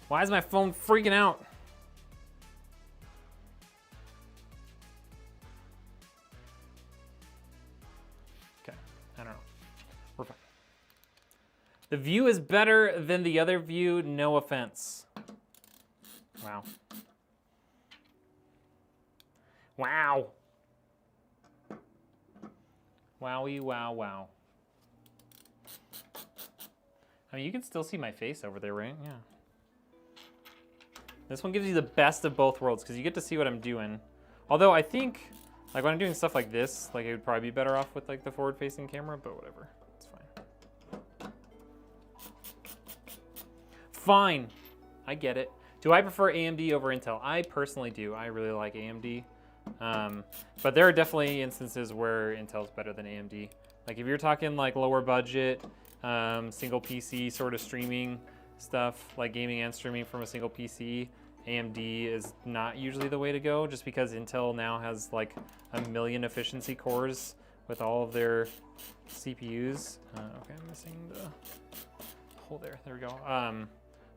Why is my phone freaking out? Okay, I don't know. We're fine. The view is better than the other view, no offense. Wow. Wow. Wowie, wow, wow. I mean, you can still see my face over there, right? Yeah. This one gives you the best of both worlds because you get to see what I'm doing. Although I think, like when I'm doing stuff like this, like it would probably be better off with like the forward-facing camera, but whatever, it's fine. Fine, I get it. Do I prefer AMD over Intel? I personally do. I really like AMD. But there are definitely instances where Intel's better than AMD. Like if you're talking like lower budget, single PC sort of streaming stuff, like gaming and streaming from a single PC, AMD is not usually the way to go just because Intel now has like 1 million efficiency cores with all of their CPUs. Okay, I'm missing the hole there. There we go.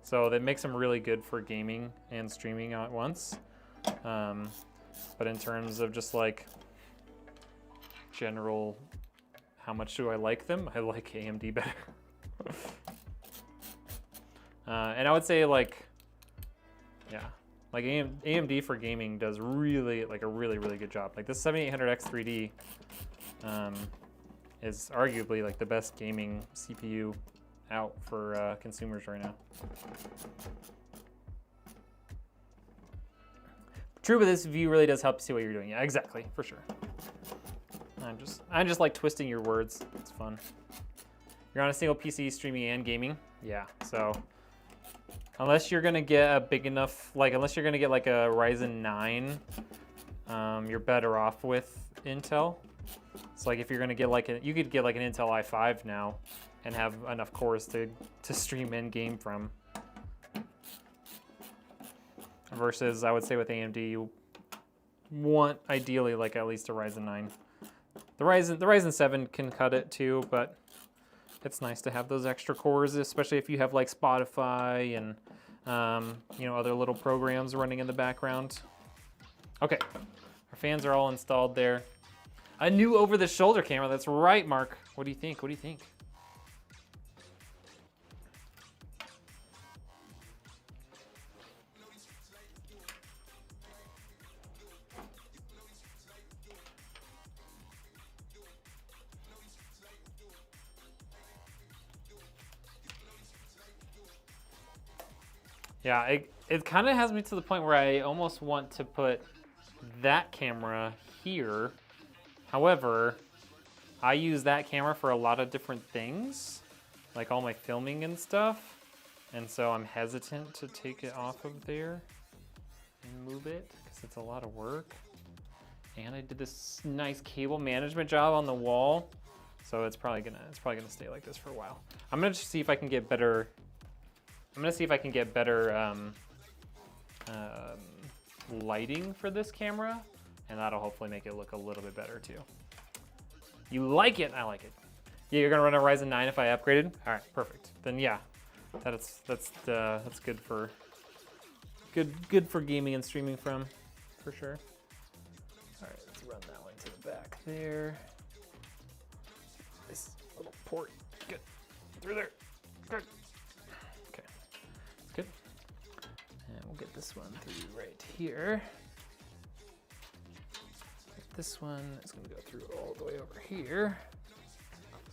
So that makes them really good for gaming and streaming at once. But in terms of just like general, how much do I like them? I like AMD better. And I would say like, yeah, like AMD for gaming does really like a really good job. Like this 7800X 3D is arguably like the best gaming CPU out for consumers right now. True, but this view really does help see what you're doing. Yeah, exactly, for sure. I just like twisting your words. It's fun. You're on a single PC streaming and gaming. Yeah, so unless you're gonna get a big enough, like unless you're gonna get like a Ryzen 9, you're better off with Intel. It's like if you're gonna get like you could get like an Intel i5 now and have enough cores to stream and game from. Versus, I would say with AMD, you want ideally like at least a Ryzen 9. The Ryzen 7 can cut it too, but it's nice to have those extra cores, especially if you have like Spotify and you know, other little programs running in the background. Okay, our fans are all installed there. A new over-the-shoulder camera. That's right, Mark. What do you think? What do you think? Yeah, it kind of has me to the point where I almost want to put that camera here. However, I use that camera for a lot of different things, like all my filming and stuff. And so I'm hesitant to take it off of there and move it because it's a lot of work. And I did this nice cable management job on the wall. So it's probably gonna stay like this for a while. I'm gonna just see if I can get better. I'm gonna see if I can get better lighting for this camera, and that'll hopefully make it look a little bit better too. You like it? I like it. Yeah, you're gonna run a Ryzen 9 if I upgraded? All right, perfect. Then yeah, that's good for gaming and streaming from, for sure. All right, let's run that one to the back there. This little port, good. Through there, good. Okay, that's good. And we'll get this one through right here. This one is gonna go through all the way over here.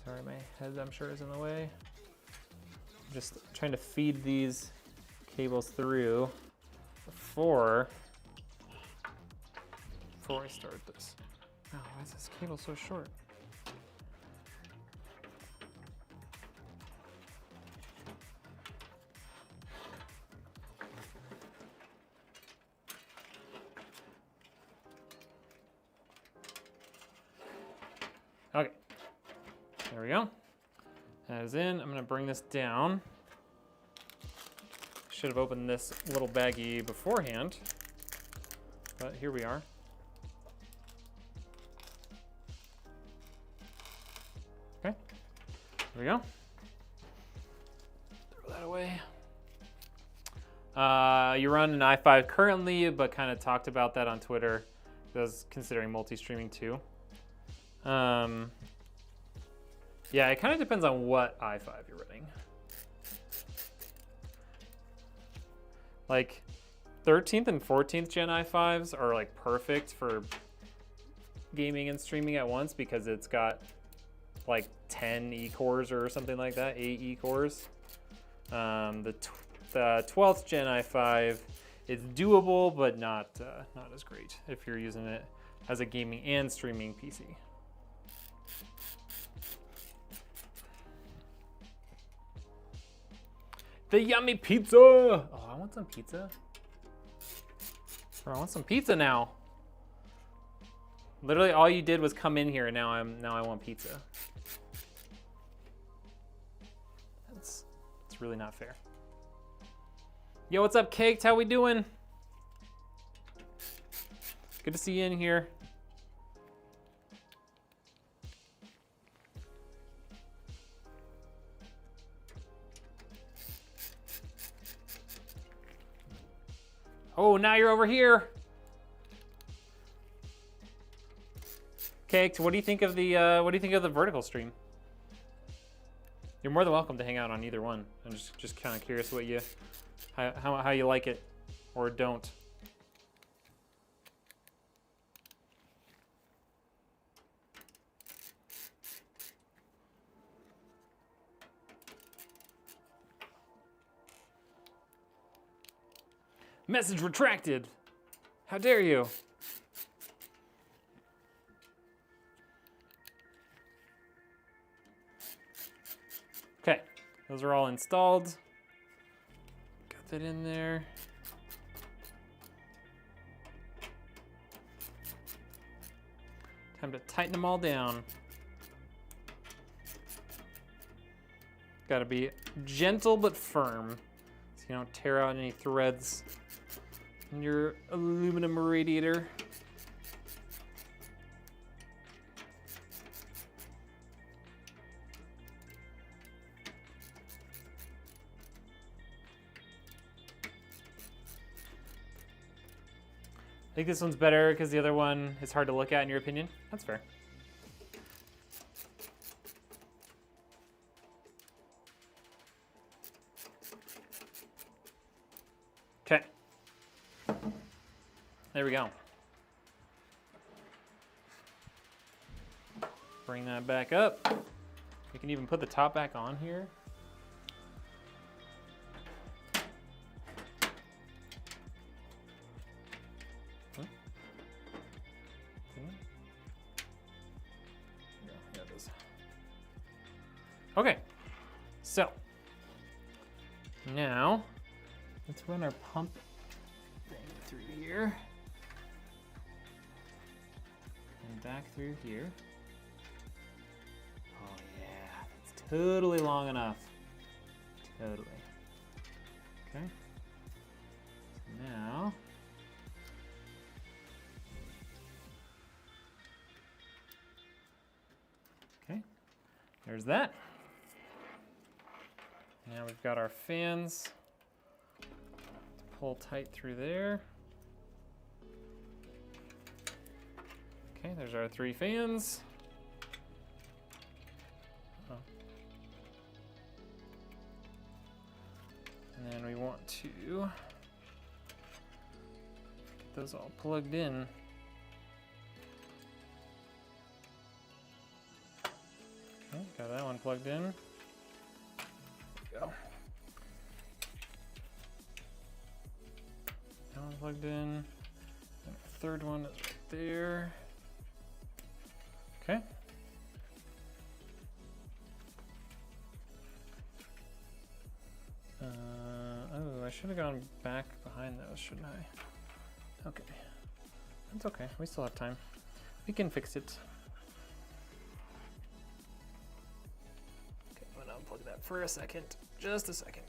Sorry, my head I'm sure is in the way. I'm just trying to feed these cables through before I start this. Oh, why is this cable so short? Okay, there we go. That is in. I'm gonna bring this down. Should have opened this little baggie beforehand, but here we are. Okay, there we go. Throw that away. You run an i5 currently, but kind of talked about that on Twitter. I was considering multi-streaming too. Yeah, it kind of depends on what i5 you're running. Like 13th and 14th gen i5s are like perfect for gaming and streaming at once because it's got like 10 E-cores or something like that, 8 E-cores. The 12th gen i5 It's doable, but not as great if you're using it as a gaming and streaming PC. The yummy pizza! Oh, I want some pizza. Bro, I want some pizza now. Literally all you did was come in here and now I want pizza. It's really not fair. Yo, what's up, Caked? How we doing? Good to see you in here. Oh, now you're over here. Caked, what do you think of the vertical stream? You're more than welcome to hang out on either one. I'm just kind of curious what you how you like it or don't. Message retracted. How dare you? Okay, those are all installed. Got that in there. Time to tighten them all down. Gotta be gentle but firm so you don't tear out any threads in your aluminum radiator. I think this one's better because the other one is hard to look at in your opinion. That's fair. Okay. There we go. Bring that back up. You can even put the top back on here. Okay, so now let's run our pump thing through here and back through here. Oh yeah, that's totally long enough. Totally. Okay. So now okay, there's that. Now we've got our fans. Pull tight through there. Okay, there's our 3 fans. Oh. And then we want to get those all plugged in. Okay, got that one plugged in. Go. That one plugged in. And the third one is right there. Okay. Oh, I should have gone back behind those, shouldn't I? Okay. That's okay. We still have time. We can fix it. Unplug that for a second, just a second.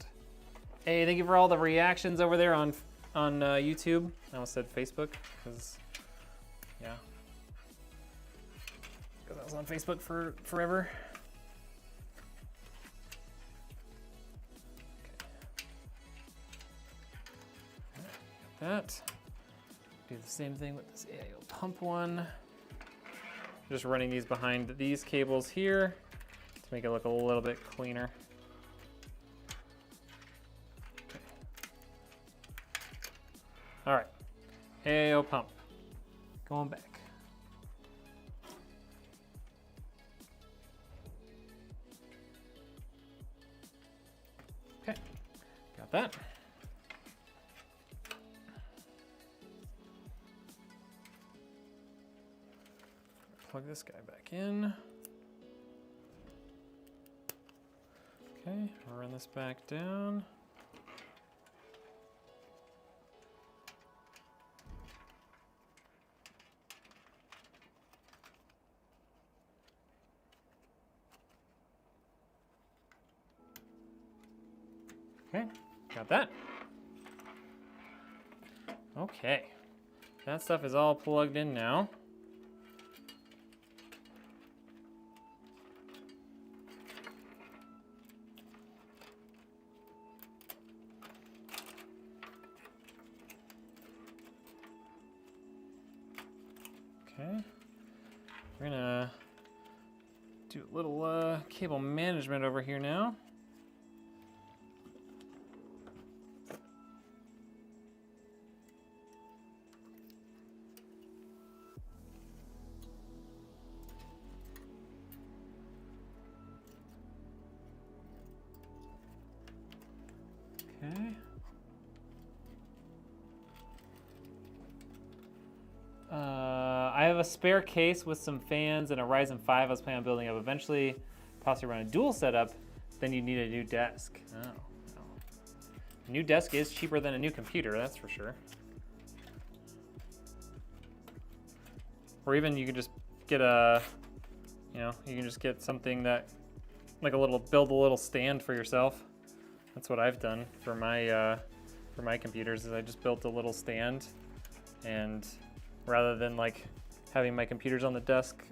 Hey, thank you for all the reactions over there on YouTube. I almost said Facebook, because yeah, because I was on Facebook for forever. Okay. Got that. Do the same thing with this AIO pump one. Just running these behind these cables here. Make it look a little bit cleaner. Okay. All right, AIO pump, going back. Okay, got that. plug this guy back in. Okay, run this back down. Okay, got that. Okay, that stuff is all plugged in now. Okay, we're gonna do a little cable management over here now. Okay. I have a spare case with some fans and a Ryzen 5 I was planning on building up. Eventually, possibly run a dual setup, then you need a new desk. Oh, no. A new desk is cheaper than a new computer, that's for sure. Or even you could just get a, you know, you can just get something that, like build a little stand for yourself. That's what I've done for my computers, is I just built a little stand, and rather than like having my computers on the desk,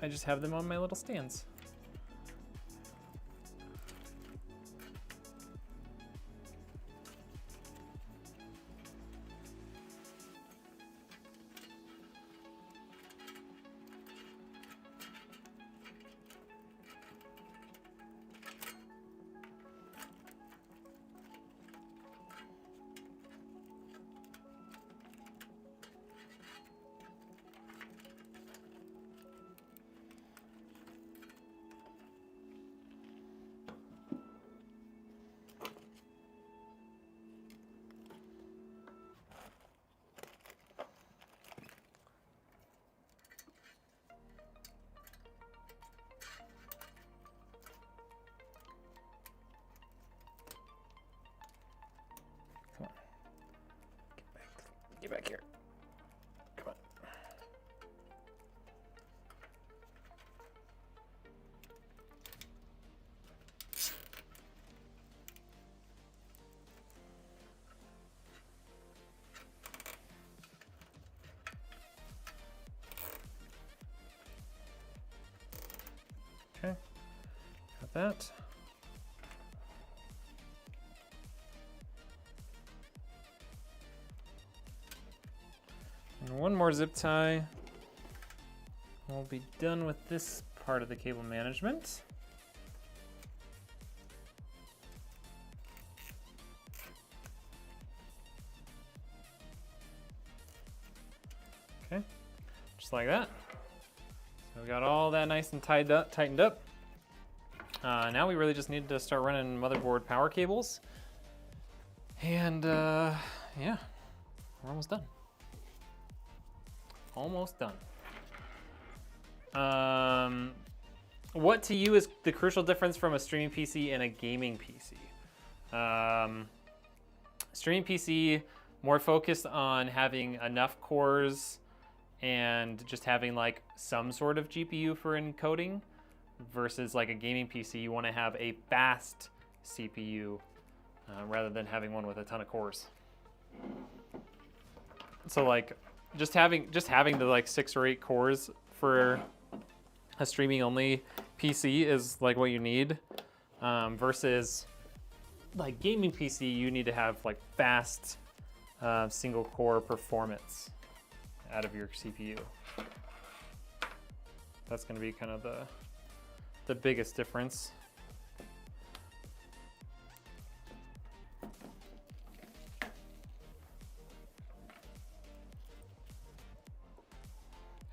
I just have them on my little stands. Come on. Get back here. Come on. Okay, got that. And one more zip tie. We'll be done with this part of the cable management. Okay, just like that. So we got all that nice and tightened up. Now we really just need to start running motherboard power cables. And yeah, we're almost done. Almost done. What to you is the crucial difference from a streaming PC and a gaming PC? Streaming PC, more focused on having enough cores and just having like some sort of GPU for encoding, versus like a gaming PC, you want to have a fast CPU rather than having one with a ton of cores. So like just having the like 6 or 8 cores for a streaming only PC is like what you need, versus like gaming PC, you need to have like fast single core performance out of your CPU. That's going to be kind of the biggest difference.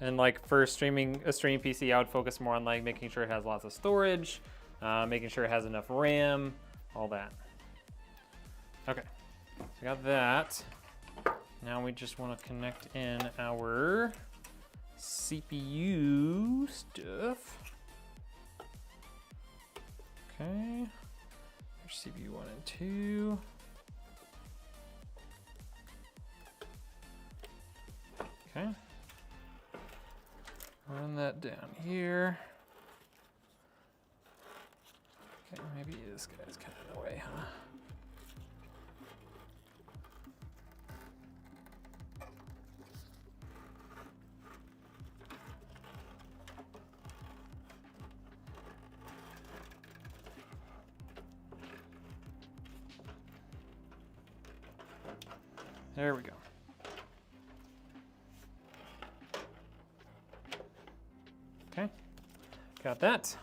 And like for a streaming PC, I would focus more on like making sure it has lots of storage, making sure it has enough RAM, all that. Okay, so we got that. Now we just want to connect in our CPU stuff. Okay. Here's CPU 1 and 2. Okay. Run that down here. Okay, maybe this guy's kind of in the way, huh? There we go. Okay, got that.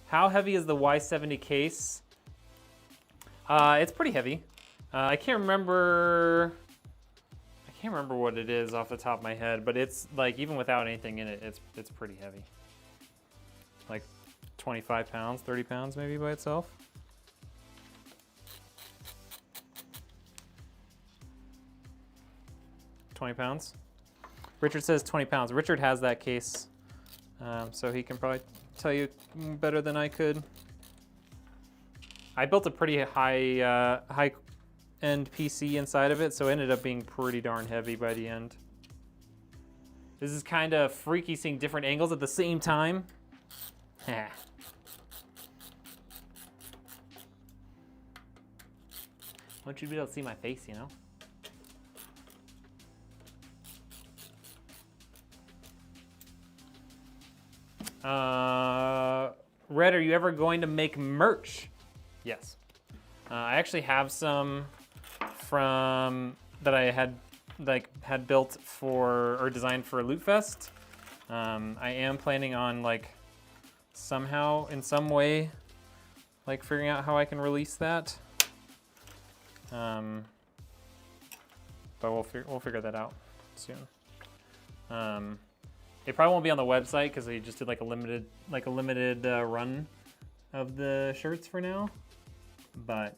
How heavy is the Y70 case? It's pretty heavy. I can't remember what it is off the top of my head, but it's like even without anything in it, it's pretty heavy. Like 25 pounds, 30 pounds maybe by itself. £20. Richard says 20 pounds. Richard has that case, so he can probably tell you better than I could. I built a pretty high-end PC inside of it, so it ended up being pretty darn heavy by the end. This is kind of freaky seeing different angles at the same time. I want you to be able to see my face, you know? Red, are you ever going to make merch? Yes. I actually have some from that I had built for or designed for Loot Fest. I am planning on somehow in some way figuring out how I can release that. But we'll figure that out soon. It probably won't be on the website because they just did a limited run of the shirts for now. But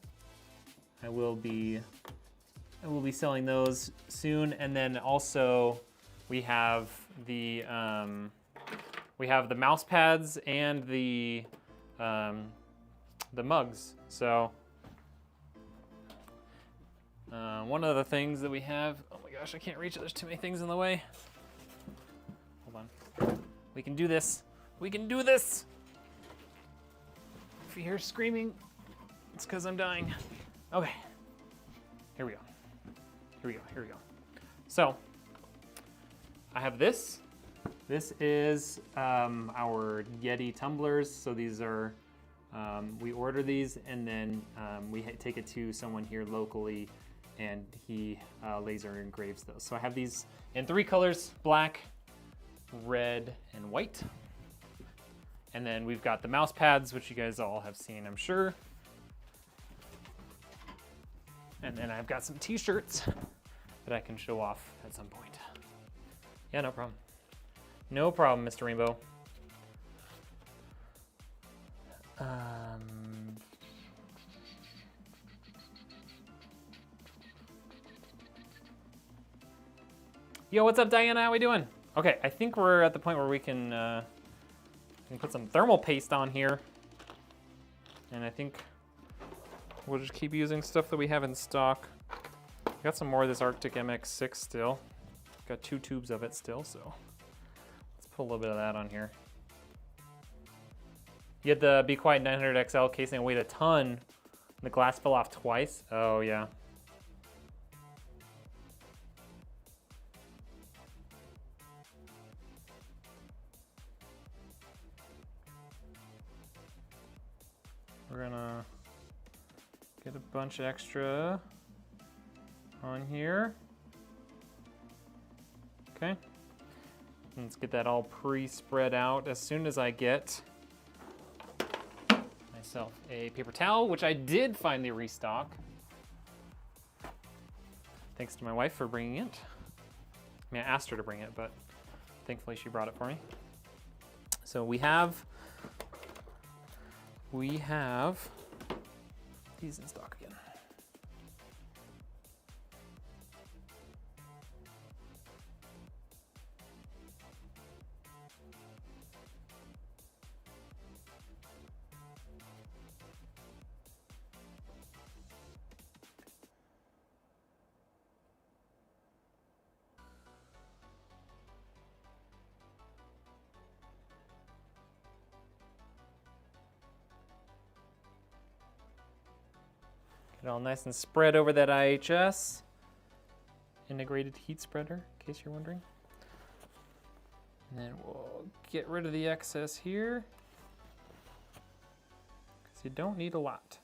I will be selling those soon, and then also we have the mouse pads and the mugs. So one of the things that we have, oh my gosh, I can't reach it. There's too many things in the way. Hold on. We can do this. We can do this. If you hear screaming, it's because I'm dying. Okay. Here we go. Here we go. Here we go. So I have this. This is our Yeti tumblers. So these are, we order these and then we take it to someone here locally and he laser engraves those. So I have these in 3 colors, black, red, and white. And then we've got the mouse pads, which you guys all have seen, I'm sure. And then I've got some t-shirts that I can show off at some point. Yeah, no problem. No problem, Mr. Rainbow. Yo, what's up, Diana? How we doing? Okay, I think we're at the point where we can put some thermal paste on here. And I think we'll just keep using stuff that we have in stock. Got some more of this Arctic MX6 still. Got 2 tubes of it still, so let's put a little bit of that on here. You had the Be Quiet 900 XL casing that weighed a ton. The glass fell off twice. Oh yeah. We're gonna get a bunch extra on here. Okay. Let's get that all pre-spread out. As soon as I get myself a paper towel, which I did finally restock. Thanks to my wife for bringing it. I mean, I asked her to bring it, but thankfully she brought it for me. So we have these in stock again. Get it all nice and spread over that IHS. Integrated heat spreader, in case you're wondering. And then we'll get rid of the excess here, because you don't need a lot.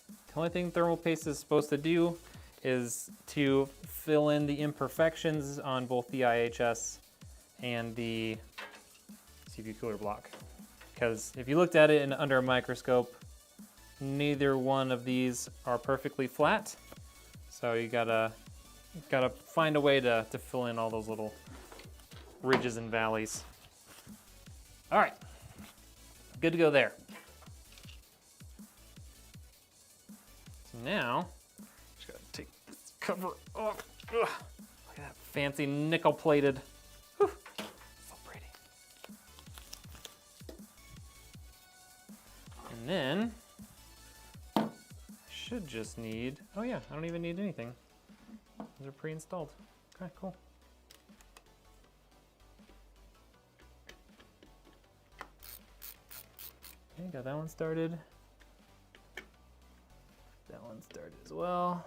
The only thing thermal paste is supposed to do is to fill in the imperfections on both the IHS and the CPU cooler block. Because if you looked at it under a microscope, neither one of these are perfectly flat. So you gotta find a way to fill in all those little ridges and valleys. All right, good to go there. So now, just gotta take this cover off. Ugh. Look at that fancy nickel plated. Whew. So pretty. And then, should just need, oh yeah, I don't even need anything. These are pre-installed. Okay, cool. Okay, got that one started. That one started as well.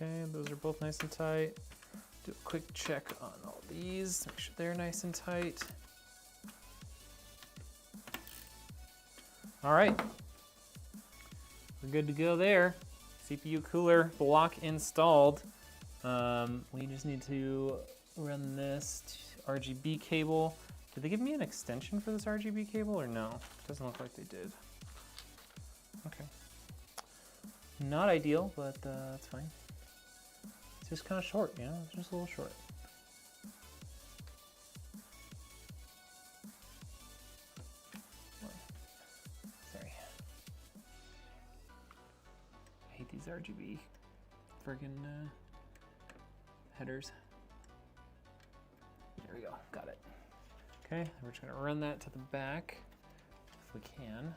Okay, those are both nice and tight. Do a quick check on all these, make sure they're nice and tight. All right, we're good to go there. CPU cooler block installed. We just need to run this RGB cable. Did they give me an extension for this RGB cable or no? Doesn't look like they did. Okay. Not ideal, but that's fine. It's just kind of short, you know, it's just a little short. Sorry. I hate these RGB friggin' headers. There we go, got it. Okay, we're just gonna run that to the back if we can.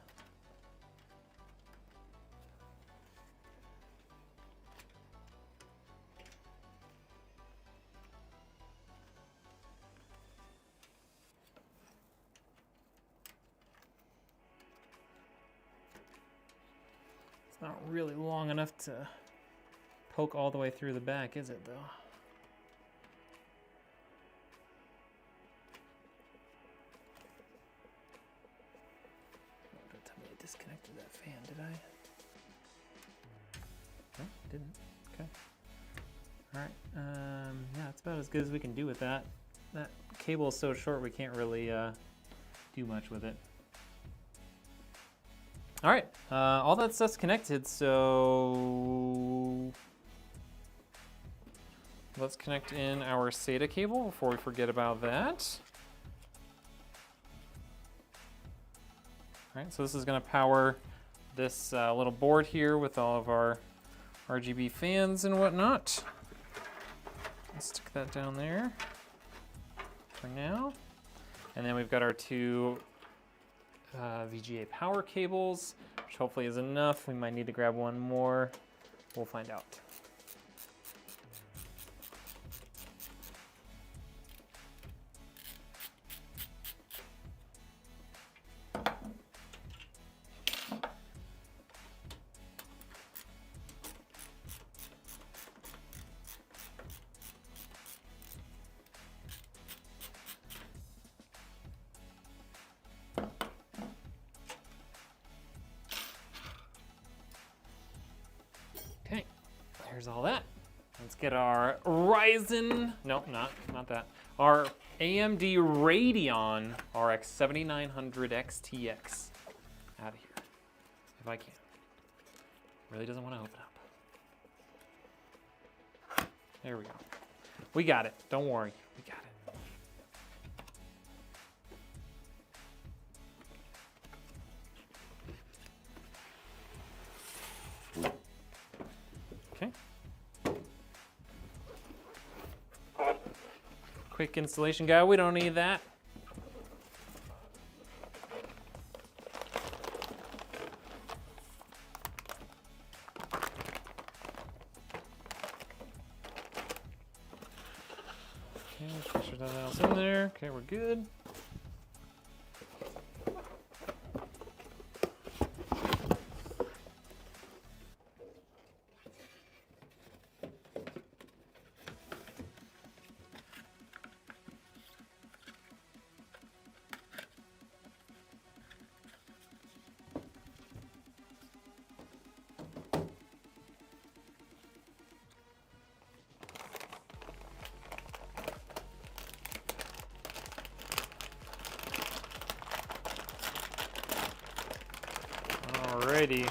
It's not really long enough to poke all the way through the back, is it though? Don't tell me I disconnected that fan, did I? No, didn't. Okay. All right. Yeah, it's about as good as we can do with that. That cable is so short we can't really do much with it. All right, all that stuff's connected, so let's connect in our SATA cable before we forget about that. All right, so this is gonna power this little board here with all of our RGB fans and whatnot. Let's stick that down there for now. And then we've got our two VGA power cables, which hopefully is enough. We might need to grab one more. We'll find out. There's all that. Let's get our Ryzen, no, not that. Our AMD Radeon RX 7900 XTX out of here, if I can. Really doesn't want to open up. There we go. We got it, don't worry, we got it. Okay. Quick installation guide, we don't need that. Okay, let's make sure nothing else in there. Okay, we're good. Alrighty.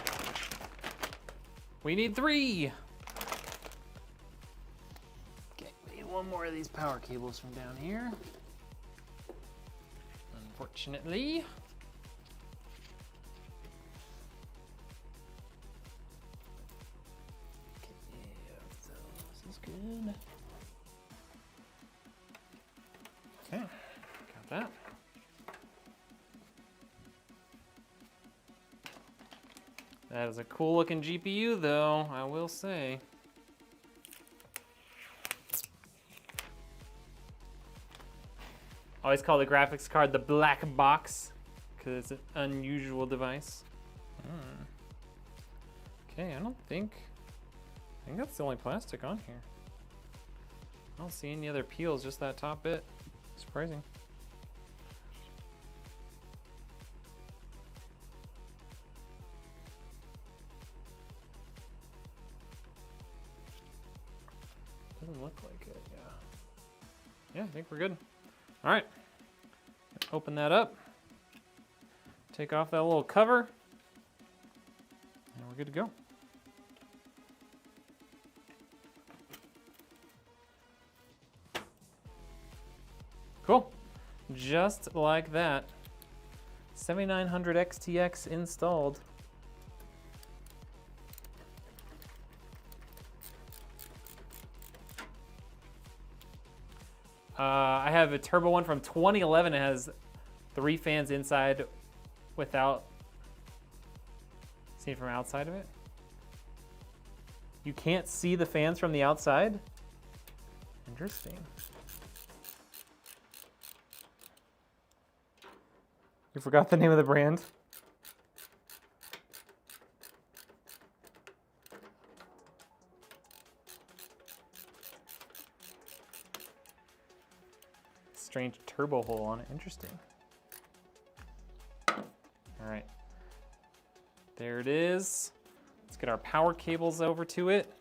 We need 3. Okay, we need 1 more of these power cables from down here. Unfortunately. Okay, so this is good. Okay, got that. That is a cool looking GPU though, I will say. Always call the graphics card the black box because it's an unusual device. Okay, I think that's the only plastic on here. I don't see any other peels, just that top bit. Surprising. Doesn't look like it, yeah. Yeah, I think we're good. All right, open that up. Take off that little cover, and we're good to go. Cool, just like that. 7900 XTX installed. I have a turbo one from 2011. It has 3 fans inside without seen from outside of it. You can't see the fans from the outside? Interesting. You forgot the name of the brand? Strange turbo hole on it. Interesting. All right. There it is. Let's get our power cables over to it.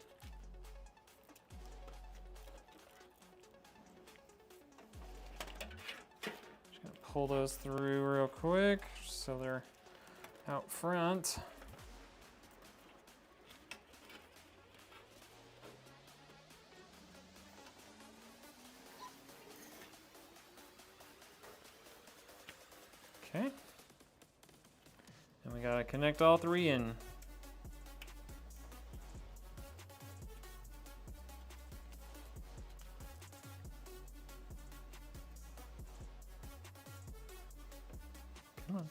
Just gonna pull those through real quick so they're out front. Okay. And we gotta connect all 3 in. Come on.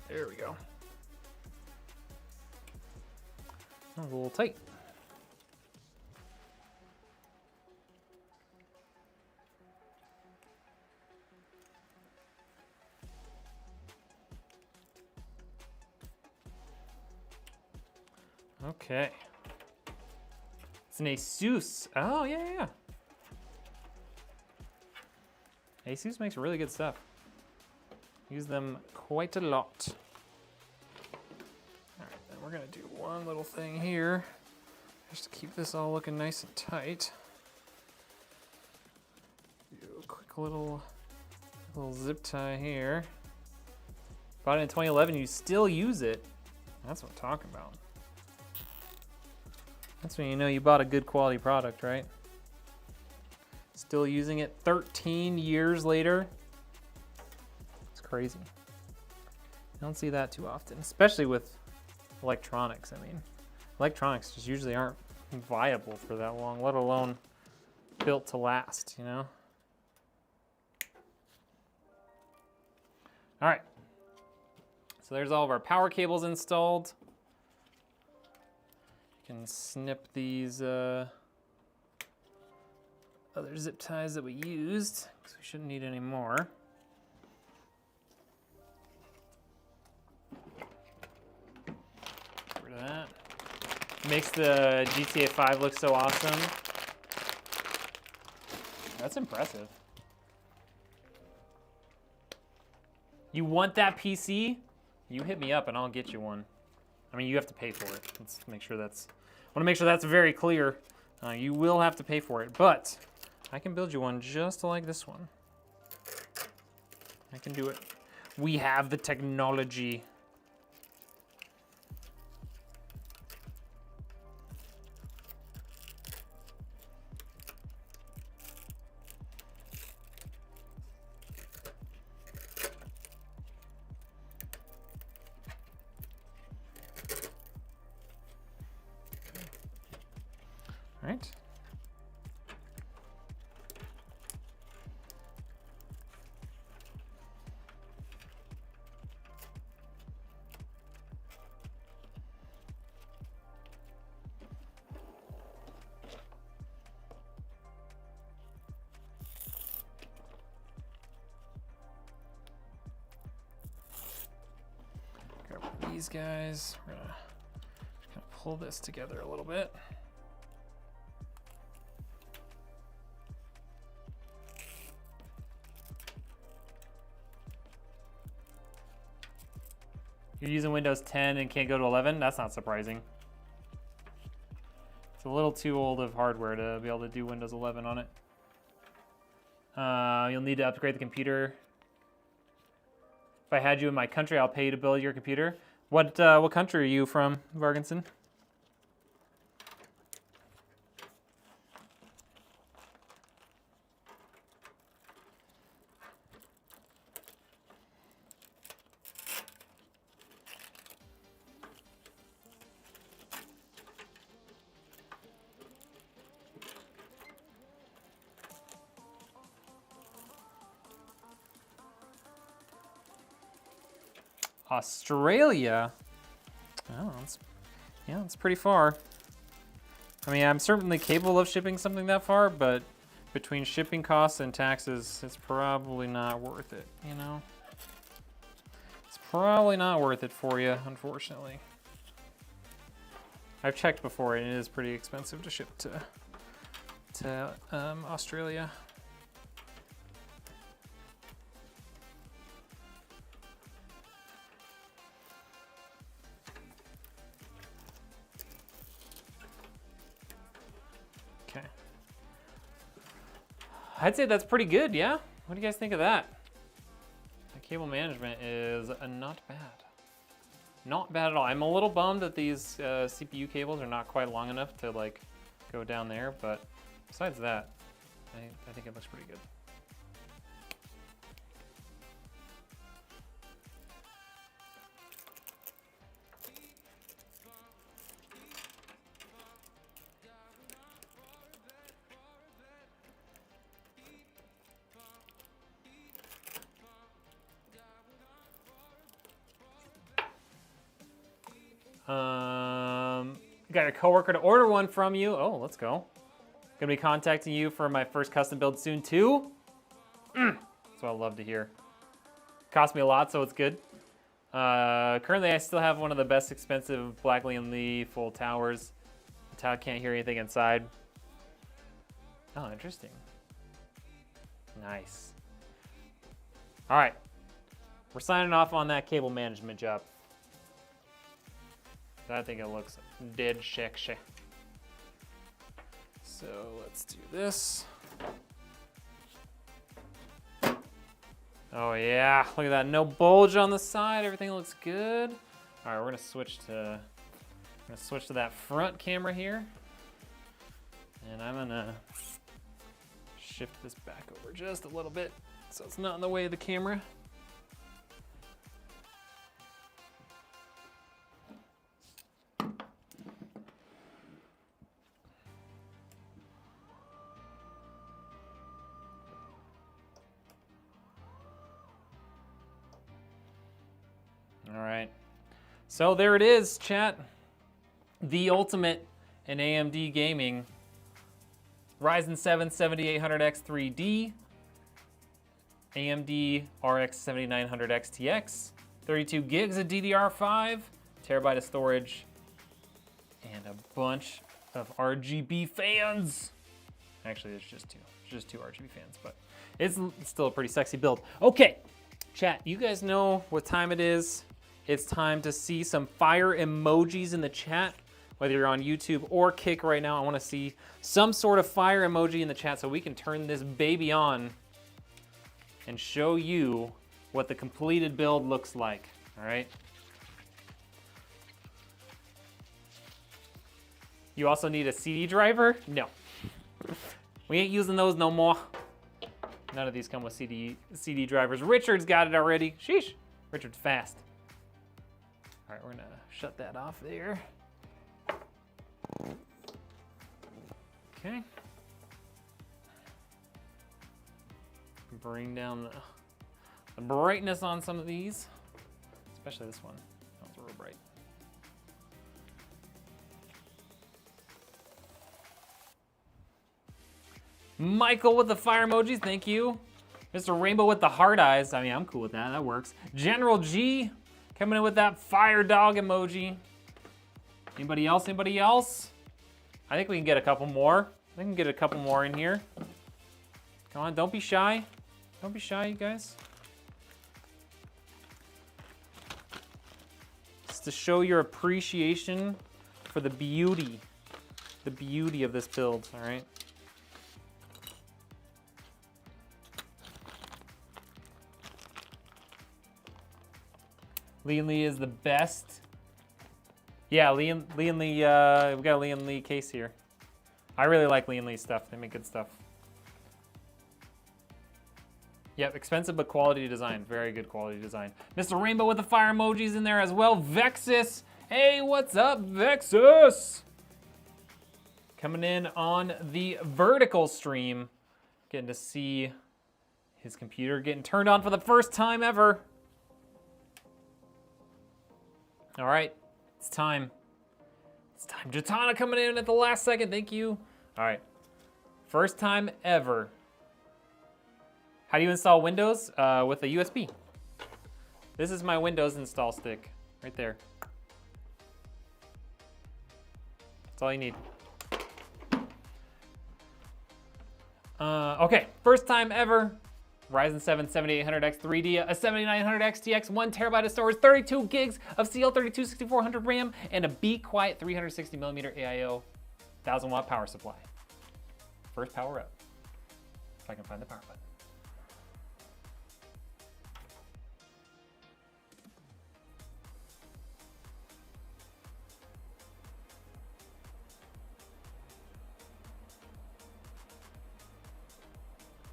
There we go. That was a little tight. Okay. It's an Asus. Oh, yeah. Asus makes really good stuff. Use them quite a lot. All right, then we're gonna do one little thing here, just to keep this all looking nice and tight. Do a quick little zip tie here. Bought it in 2011, you still use it. That's what I'm talking about. That's when you know you bought a good quality product, right? Still using it 13 years later. It's crazy. I don't see that too often, especially with electronics. I mean, electronics just usually aren't viable for that long, let alone built to last, you know? All right. So there's all of our power cables installed. You can snip these other zip ties that we used, because we shouldn't need any more. Get rid of that. Makes the GTA 5 look so awesome. That's impressive. You want that PC? You hit me up and I'll get you one. I mean, you have to pay for it. Let's make sure that's, I want to make sure that's very clear. You will have to pay for it, but I can build you one just like this one. I can do it. We have the technology. All right. Grab these guys. We're gonna kind of pull this together a little bit. You're using Windows 10 and can't go to 11? That's not surprising. It's a little too old of hardware to be able to do Windows 11 on it. You'll need to upgrade the computer. If I had you in my country, I'll pay you to build your computer. What country are you from, Vargenson? Australia? Oh, that's pretty far. I mean, I'm certainly capable of shipping something that far, but between shipping costs and taxes, it's probably not worth it, you know? It's probably not worth it for you, unfortunately. I've checked before, and it is pretty expensive to ship to Australia. Okay. I'd say that's pretty good, yeah? What do you guys think of that? The cable management is not bad. Not bad at all. I'm a little bummed that these CPU cables are not quite long enough to like go down there, but besides that, I think it looks pretty good. Got your coworker to order one from you. Oh, let's go. Gonna be contacting you for my first custom build soon too. That's what I love to hear. Cost me a lot, so it's good. Currently, I still have one of the best expensive Black Lee full towers. The tower can't hear anything inside. Oh, interesting. Nice. All right, We're signing off on that cable management job. I think it looks dead sexy. So let's do this. Oh yeah, look at that, no bulge on the side, everything looks good. All right, we're gonna switch to that front camera here. And I'm gonna shift this back over just a little bit so it's not in the way of the camera. All right, so there it is, chat. The ultimate in AMD gaming. Ryzen 7 7800X 3D, AMD RX 7900 XTX, 32 gigs of DDR5, terabyte of storage, and a bunch of RGB fans. Actually, there's just two RGB fans, but it's still a pretty sexy build. Okay, chat, you guys know what time it is. It's time to see some fire emojis in the chat. Whether you're on YouTube or Kick right now, I want to see some sort of fire emoji in the chat so we can turn this baby on and show you what the completed build looks like, all right? You also need a CD driver? No. We ain't using those no more. None of these come with CD drivers. Richard's got it already. Sheesh, Richard's fast. All right, we're gonna shut that off there. Okay. Bring down the brightness on some of these, especially this one. That was real bright. Michael with the fire emojis, thank you. Mr. Rainbow with the heart eyes. I mean, I'm cool with that, that works. General G coming in with that fire dog emoji. Anybody else, anybody else? I think we can get a couple more. We can get a couple more in here. Come on, don't be shy. Don't be shy, you guys. Just to show your appreciation for the beauty of this build, all right? Lee and Lee is the best. Yeah, Lee and Lee, we got a Lee and Lee case here. I really like Lee and Lee stuff. They make good stuff. Yep, expensive but quality design. Very good quality design. Mr. Rainbow with the fire emojis in there as well. Vexus. Hey, what's up, Vexus? Coming in on the vertical stream. Getting to see his computer getting turned on for the first time ever. All right. It's time. It's time. Jatana coming in at the last second. Thank you. All right. First time ever. How do you install Windows? With a USB. This is my Windows install stick right there. That's all you need. Okay. First time ever. Ryzen 7 7800X 3D, a 7900 XTX, 1 terabyte of storage, 32 gigs of CL32 6400 RAM, and a Be Quiet 360mm AIO 1000 watt power supply. First power up, if I can find the power button.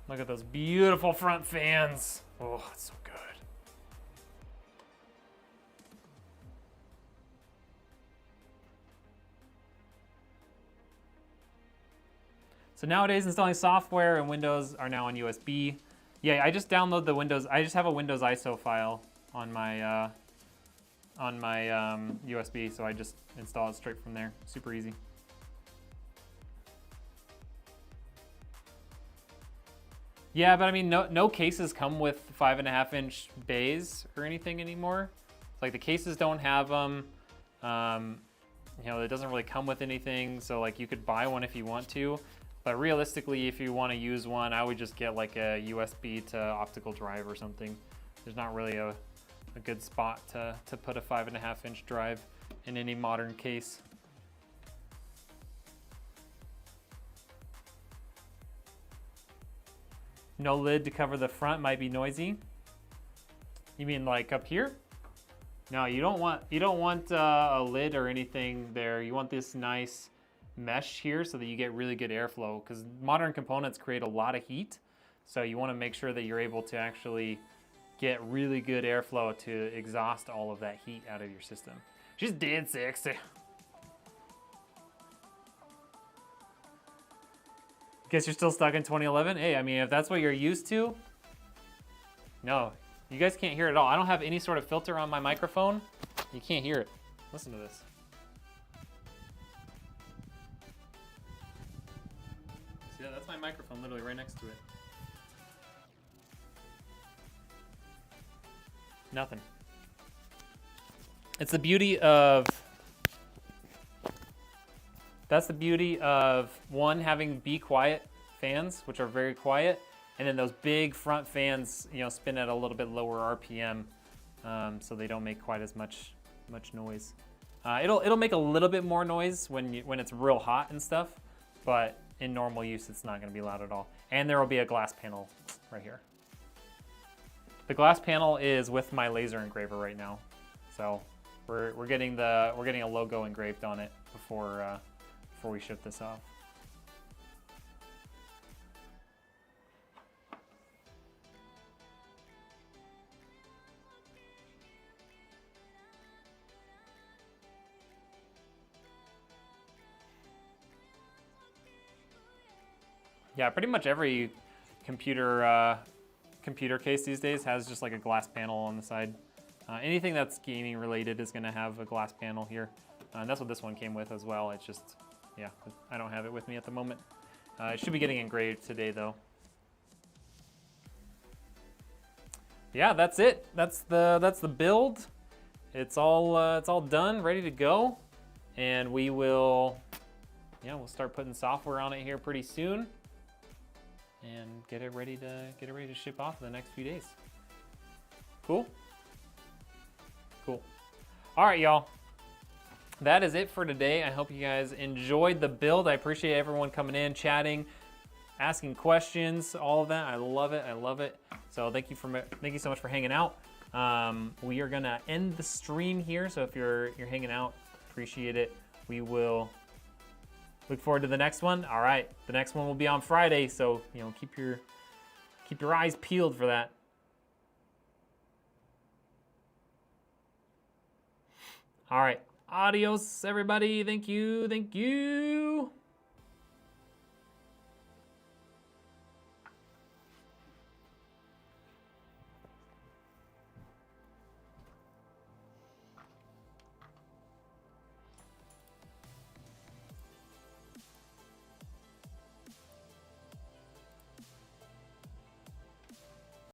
Look at those beautiful front fans. Oh, it's so good. So nowadays, installing software and Windows are now on USB. Yeah, I just download the Windows. I just have a Windows ISO file on my USB, so I just install it straight from there. Super easy. Yeah, but I mean, no cases come with 5.5-inch bays or anything anymore. It's like the cases don't have them. You know, it doesn't really come with anything. So like you could buy one if you want to, but realistically, if you want to use one, I would just get like a USB to optical drive or something. There's not really a good spot to put a 5.5-inch drive in any modern case. No lid to cover the front might be noisy. You mean like up here? No, you don't want a lid or anything there. You want this nice mesh here so that you get really good airflow, because modern components create a lot of heat. So you want to make sure that you're able to actually get really good airflow to exhaust all of that heat out of your system. She's dead sexy. Guess you're still stuck in 2011? Hey, I mean, if that's what you're used to, no, you guys can't hear it at all. I don't have any sort of filter on my microphone. You can't hear it. Listen to this. See that? That's my microphone literally right next to it. Nothing. It's the beauty of, that's the beauty of one, having be quiet fans, which are very quiet, and then those big front fans, you know, spin at a little bit lower RPM, so they don't make quite as much noise. It'll make a little bit more noise when it's real hot and stuff, but in normal use, it's not going to be loud at all. And there will be a glass panel right here. The glass panel is with my laser engraver right now, so we're getting a logo engraved on it before we ship this off. Yeah, pretty much every computer case these days has just like a glass panel on the side. Anything that's gaming related is gonna have a glass panel here. And that's what this one came with as well. It's just, yeah, I don't have it with me at the moment. It should be getting engraved today though. Yeah, that's it. That's the build. It's all done, ready to go. And we'll start putting software on it here pretty soon. And get it ready to ship off in the next few days. Cool? Cool. All right, y'all. That is it for today. I hope you guys enjoyed the build. I appreciate everyone coming in, chatting, asking questions, all of that. I love it. I love it. So thank you so much for hanging out. We are gonna end the stream here. So if you're hanging out, appreciate it. We will look forward to the next one. All right, the next one will be on Friday, so keep your eyes peeled for that. All right, adios, everybody. Thank you.